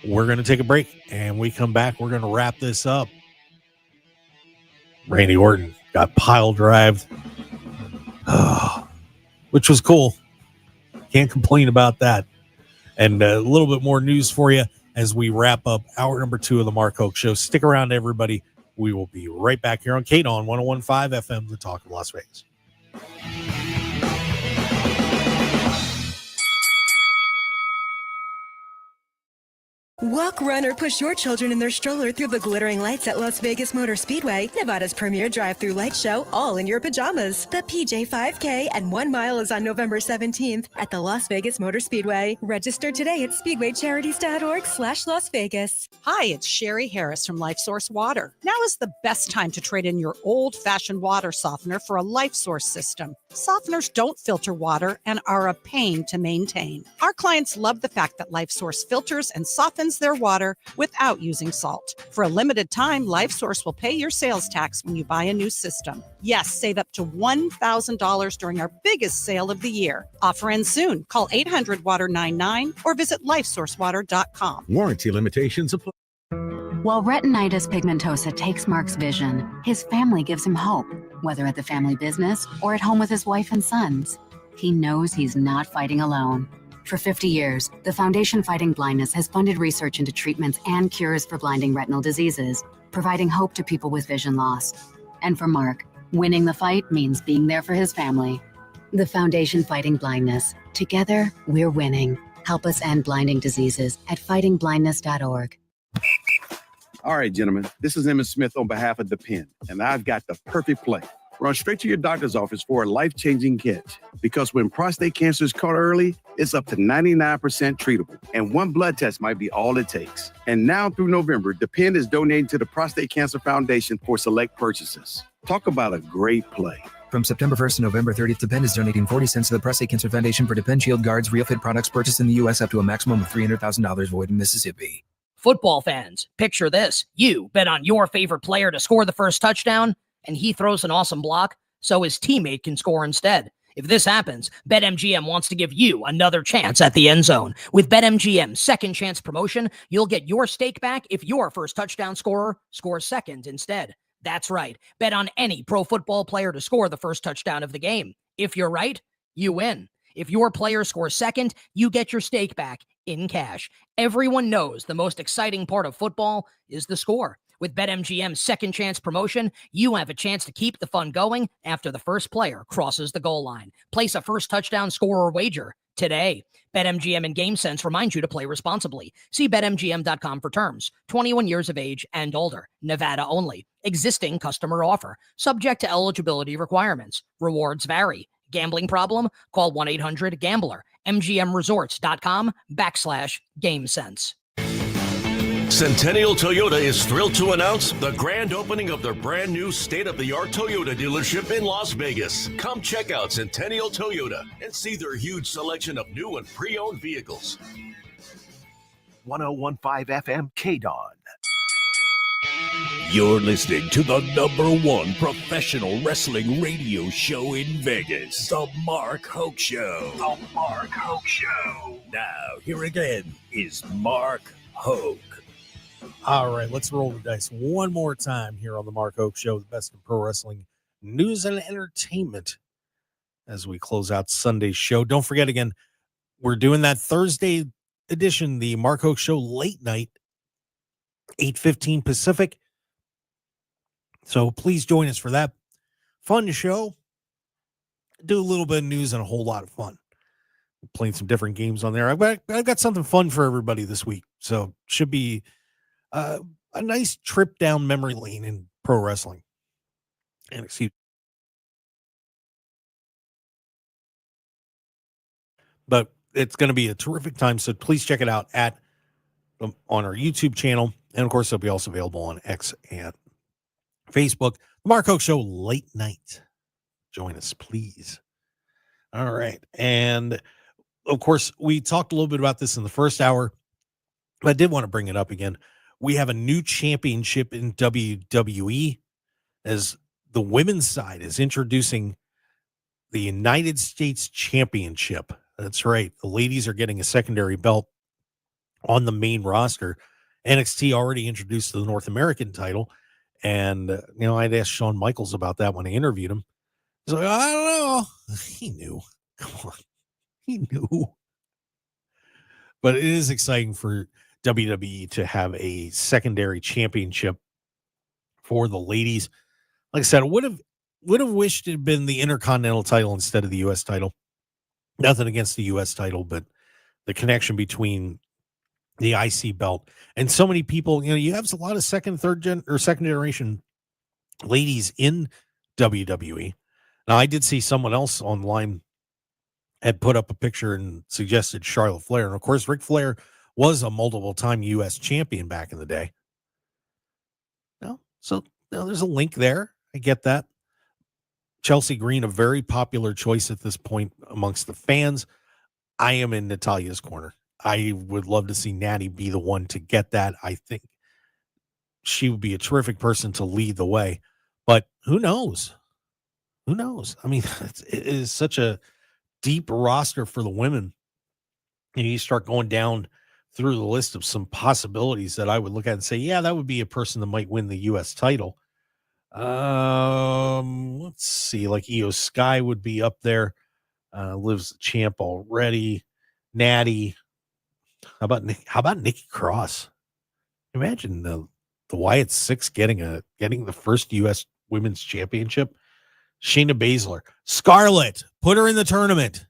We're going to take a break, and we come back. We're going to wrap this up. Randy Orton got pile drived, which was cool. Can't complain about that. And a little bit more news for you as we wrap up hour number 2 of the Mark Hoke Show. Stick around, everybody. We will be right back here on KDAWN 101.5 FM, the Talk of Las Vegas. Walk, run, or push your children in their stroller through the glittering lights at Las Vegas Motor Speedway, Nevada's premier drive-through light show, all in your pajamas. The PJ 5K and 1 mile is on November 17th at the Las Vegas Motor Speedway. Register today at speedwaycharities.org/Las Vegas. Hi, it's Sherry Harris from LifeSource Water. Now is the best time to trade in your old-fashioned water softener for a LifeSource system. Softeners don't filter water and are a pain to maintain. Our clients love the fact that LifeSource filters and softens their water without using salt. For a limited time, LifeSource will pay your sales tax when you buy a new system. Yes, save up to $1,000 during our biggest sale of the year. Offer ends soon. Call 800-WATER-99 or visit lifesourcewater.com. Warranty limitations apply. While retinitis pigmentosa takes Mark's vision, his family gives him hope, whether at the family business or at home with his wife and sons. He knows he's not fighting alone. For 50 years, the Foundation Fighting Blindness has funded research into treatments and cures for blinding retinal diseases, providing hope to people with vision loss. And for Mark, winning the fight means being there for his family. The Foundation Fighting Blindness. Together, we're winning. Help us end blinding diseases at fightingblindness.org. All right, gentlemen, this is Emmett Smith on behalf of the Pen, and I've got the perfect play. Run straight to your doctor's office for a life-changing kit. Because when prostate cancer is caught early, it's up to 99% treatable, and one blood test might be all it takes. And now through November, the Pen is donating to the Prostate Cancer Foundation for select purchases. Talk about a great play. From September 1st to November 30th, Depend is donating 40 cents to the Prostate Cancer Foundation for Depend Shield Guards Real Fit products purchased in the U.S. up to a maximum of $300,000 void in Mississippi. Football fans, picture this. You bet on your favorite player to score the first touchdown, and he throws an awesome block so his teammate can score instead. If this happens, BetMGM wants to give you another chance at the end zone. With BetMGM's second chance promotion, you'll get your stake back if your first touchdown scorer scores second instead. That's right. Bet on any pro football player to score the first touchdown of the game. If you're right, you win. If your player scores second, you get your stake back in cash. Everyone knows the most exciting part of football is the score. With BetMGM's second chance promotion, you have a chance to keep the fun going after the first player crosses the goal line. Place a first touchdown scorer wager today. BetMGM and GameSense remind you to play responsibly. See BetMGM.com for terms. 21 years of age and older. Nevada only. Existing customer offer. Subject to eligibility requirements. Rewards vary. Gambling problem? Call 1-800-GAMBLER. MGMResorts.com/GameSense. Centennial Toyota is thrilled to announce the grand opening of their brand new state-of-the-art Toyota dealership in Las Vegas. Come check out Centennial Toyota and see their huge selection of new and pre-owned vehicles. 101.5 FM KDAWN. You're listening to the #1 professional wrestling radio show in Vegas, The Mark Hoke Show. The Mark Hoke Show. Now, here again is Mark Hoke. All right, let's roll the dice one more time here on the Mark Hoke Show, the best in pro wrestling news and entertainment as we close out Sunday's show. Don't forget, again, we're doing that Thursday edition, the Mark Hoke Show late night, 8:15 Pacific. So please join us for that fun show. Do a little bit of news and a whole lot of fun. Playing some different games on there. I've got something fun for everybody this week. So should be a nice trip down memory lane in pro wrestling. And but it's going to be a terrific time. So please check it out on our YouTube channel. And of course, it'll be also available on X and Facebook. The Mark Hoke Show late night. Join us, please. All right. And of course, we talked a little bit about this in the first hour, but I did want to bring it up again. We have a new championship in WWE as the women's side is introducing the United States Championship. That's right. The ladies are getting a secondary belt on the main roster. NXT already introduced the North American title. And, I'd asked Shawn Michaels about that when I interviewed him. He's like, I don't know. He knew. Come on. He knew. But it is exciting for WWE to have a secondary championship for the ladies. Like I said, I would have wished it had been the Intercontinental title instead of the U.S. title. Nothing against the U.S. title, but the connection between the IC belt and so many people, you have a lot of second generation ladies in WWE. Now, I did see someone else online had put up a picture and suggested Charlotte Flair. And of course, Ric Flair was a multiple time U.S. champion back in the day. So there's a link there. I get that. Chelsea Green, a very popular choice at this point amongst the fans. I am in Natalia's corner. I would love to see Natty be the one to get that. I think she would be a terrific person to lead the way. But who knows? Who knows? I mean, it is such a deep roster for the women. And you start going down through the list of some possibilities that I would look at and say, yeah, that would be a person that might win the U.S. title. Let's see, like Io Sky would be up there. Lives champ already. Natty. How about Nikki Cross? Imagine the Wyatt Six getting the first U.S. Women's Championship. Shayna Baszler, Scarlett, put her in the tournament.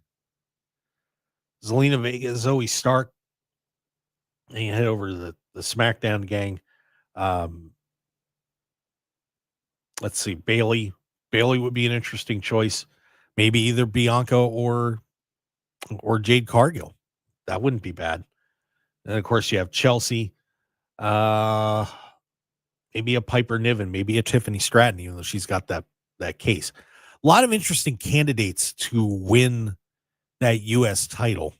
Zelina Vega, Zoe Stark. And you head over to the SmackDown gang. Let's see, Bailey. Bailey would be an interesting choice. Maybe either Bianca or Jade Cargill. That wouldn't be bad. And of course, you have Chelsea. Maybe a Piper Niven, maybe a Tiffany Stratton, even though she's got that case. A lot of interesting candidates to win that U.S. title.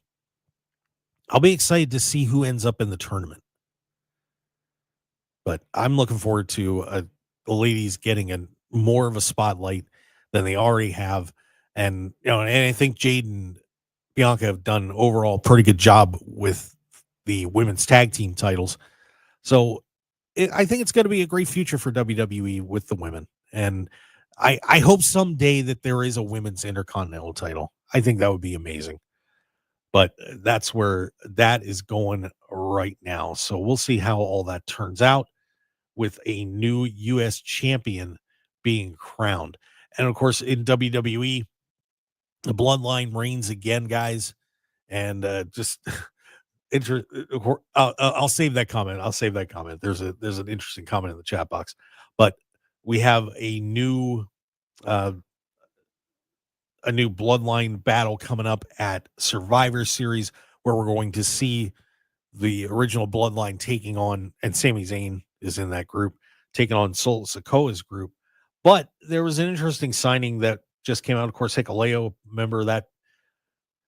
I'll be excited to see who ends up in the tournament. But I'm looking forward to the ladies getting more of a spotlight than they already have. And, and I think Jade and Bianca have done overall a pretty good job with the women's tag team titles. So I think it's going to be a great future for WWE with the women. And I hope someday that there is a women's Intercontinental title. I think that would be amazing. But that's where that is going right now. So we'll see how all that turns out with a new U.S. champion being crowned. And of course, in WWE, the bloodline reigns again, guys. And I'll save that comment. There's an interesting comment in the chat box. But we have a new bloodline battle coming up at Survivor Series, where we're going to see the original bloodline taking on, and Sami Zayn is in that group, taking on Solo Sikoa's group. But there was an interesting signing that just came out. Of course, Hikuleo, member of that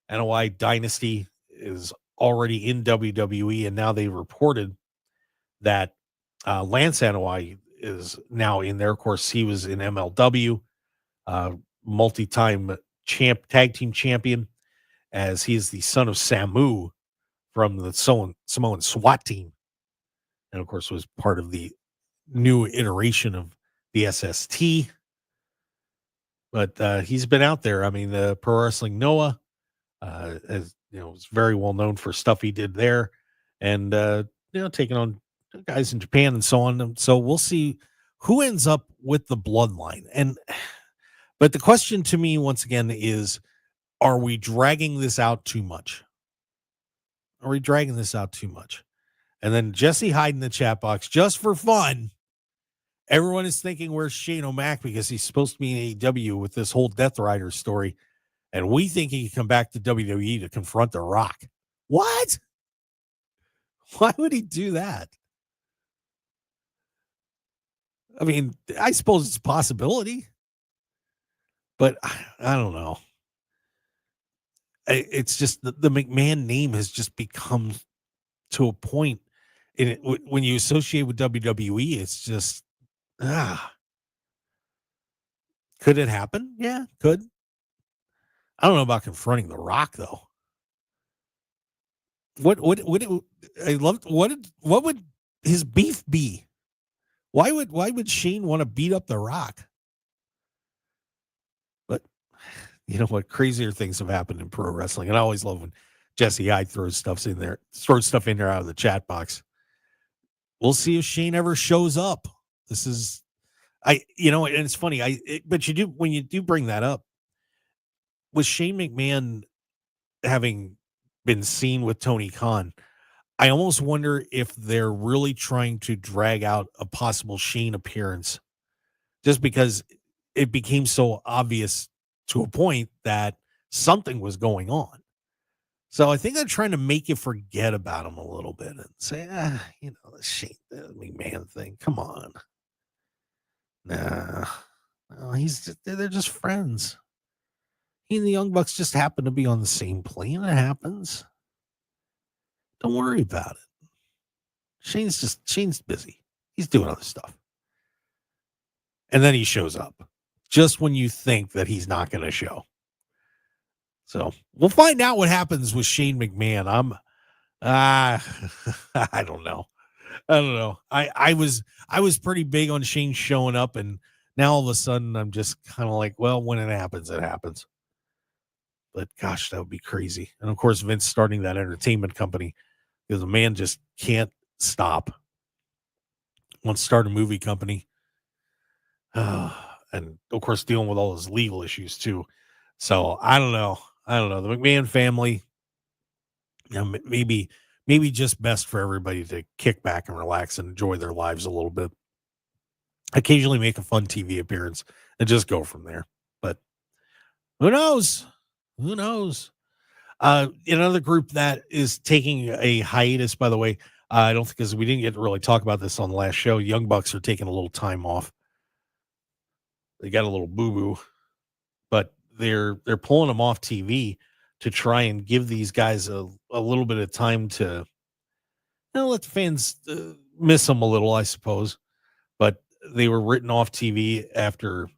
NOI dynasty, is already in WWE, and now they reported that Lance NOI is now in there. Of course, he was in MLW, multi-time tag team champion, as he is the son of Samu from the Samoan SWAT team, and of course was part of the new iteration of the SST. But he's been out there. I mean, the Pro Wrestling Noah, is very well known for stuff he did there, and taking on guys in Japan and so on. So we'll see who ends up with the bloodline. But the question to me once again is, are we dragging this out too much? And then Jesse Hyde in the chat box, just for fun, everyone is thinking where's Shane O'Mac because he's supposed to be in AEW with this whole Death Rider story. And we think he can come back to WWE to confront The Rock. What? Why would he do that? I mean, I suppose it's a possibility, but I don't know. It's just the McMahon name has just become to a point in it, when you associate with WWE, it's just, could it happen? Yeah, could. I don't know about confronting The Rock though. What would his beef be? Why would Shane want to beat up The Rock? But you know what? Crazier things have happened in pro wrestling, and I always love when Jesse Hyde throws stuff in there out of the chat box. We'll see if Shane ever shows up. This is, and it's funny. But you do, when you do bring that up, with Shane McMahon having been seen with Tony Khan, I almost wonder if they're really trying to drag out a possible Shane appearance, just because it became so obvious to a point that something was going on. So I think they're trying to make you forget about him a little bit and say, the Shane McMahon thing. Come on. Nah. No, they're just friends. He and the Young Bucks just happen to be on the same plane. It happens. Don't worry about it. Shane's busy. He's doing other stuff. And then he shows up just when you think that he's not going to show. So we'll find out what happens with Shane McMahon. I don't know. I was pretty big on Shane showing up, and now all of a sudden I'm just kind of like, well, when it happens, it happens. But gosh, that would be crazy. And of course, Vince starting that entertainment company, because the man just can't stop. Wants to start a movie company. And of course, dealing with all his legal issues too. So I don't know. The McMahon family, maybe just best for everybody to kick back and relax and enjoy their lives a little bit. Occasionally make a fun TV appearance and just go from there. But who knows? Another group that is taking a hiatus, by the way, I don't think, because we didn't get to really talk about this on the last show. Young Bucks are taking a little time off. They got a little boo-boo, but they're pulling them off TV to try and give these guys a little bit of time to let the fans miss them a little, I suppose. But they were written off TV after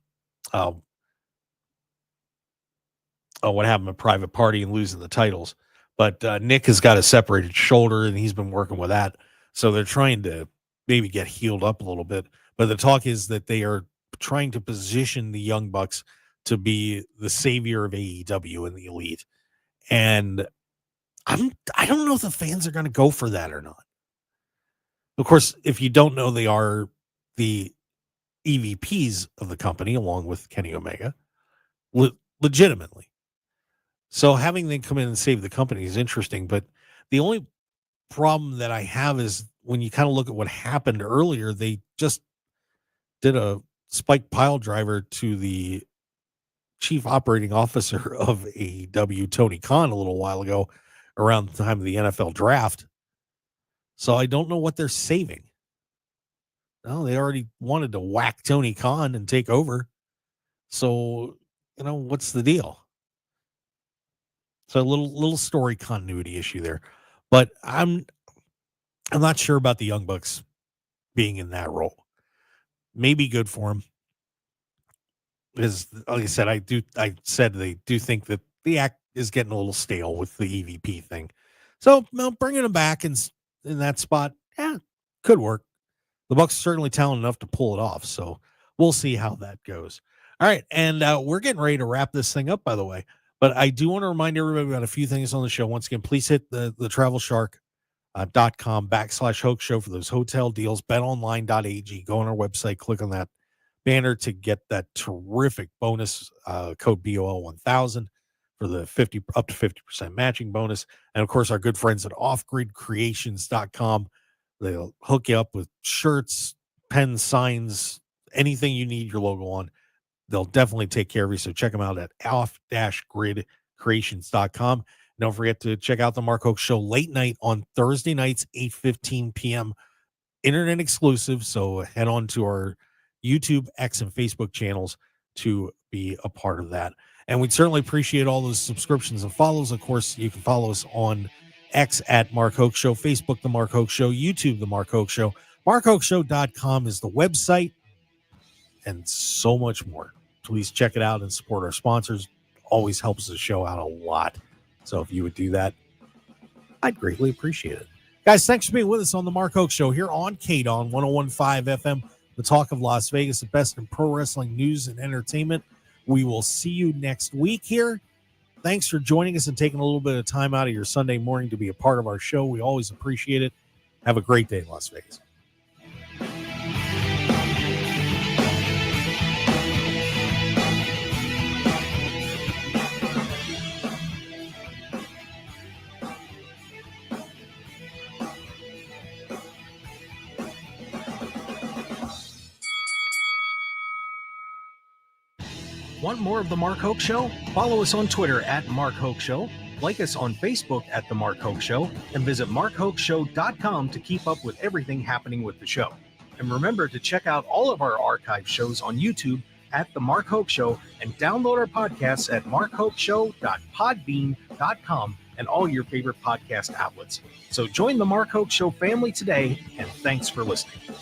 what happened at Private Party and losing the titles. But Nick has got a separated shoulder, and he's been working with that. So they're trying to maybe get healed up a little bit. But the talk is that they are trying to position the Young Bucks to be the savior of AEW and the Elite. And I don't know if the fans are going to go for that or not. Of course, if you don't know, they are the EVPs of the company, along with Kenny Omega, legitimately. So having them come in and save the company is interesting. But the only problem that I have is when you kind of look at what happened earlier, they just did a spike pile driver to the chief operating officer of AEW, Tony Khan, a little while ago around the time of the NFL draft. So I don't know what they're saving. No, they already wanted to whack Tony Khan and take over. So, what's the deal? So a little story continuity issue there. But I'm not sure about the Young Bucks being in that role. Maybe good for them. Because, like I said, they do think that the act is getting a little stale with the EVP thing. So, bringing them back in that spot, could work. The Bucks are certainly talented enough to pull it off. So we'll see how that goes. All right. And we're getting ready to wrap this thing up, by the way. But I do want to remind everybody about a few things on the show. Once again, please hit the travelshark.com/Hoke Show for those hotel deals. BetOnline.ag. Go on our website, click on that banner to get that terrific bonus code BOL1000 for the up to 50% matching bonus. And of course, our good friends at offgridcreations.com. They'll hook you up with shirts, pens, signs, anything you need your logo on. They'll definitely take care of you. So check them out at off-gridcreations.com. Don't forget to check out the Mark Hoke Show late night on Thursday nights, 8:15 p.m. Internet exclusive. So head on to our YouTube, X, and Facebook channels to be a part of that. And we'd certainly appreciate all those subscriptions and follows. Of course, you can follow us on X at Mark Hoke Show, Facebook, The Mark Hoke Show, YouTube, The Mark Hoke Show. MarkHokeShow.com is the website, and so much more. Please check it out and support our sponsors. always helps the show out a lot. So if you would do that, I'd greatly appreciate it. Guys, thanks for being with us on the Mark Hoke Show here on KDAWN 101.5 FM, the talk of Las Vegas, the best in pro wrestling news and entertainment. We will see you next week here. Thanks for joining us and taking a little bit of time out of your Sunday morning to be a part of our show. We always appreciate it. Have a great day in Las Vegas. Want more of The Mark Hoke Show? Follow us on Twitter at Mark Hoke Show, like us on Facebook at The Mark Hoke Show, and visit markhokeshow.com to keep up with everything happening with the show. And remember to check out all of our archive shows on YouTube at The Mark Hoke Show and download our podcasts at markhokeshow.podbean.com and all your favorite podcast outlets. So join The Mark Hoke Show family today, and thanks for listening.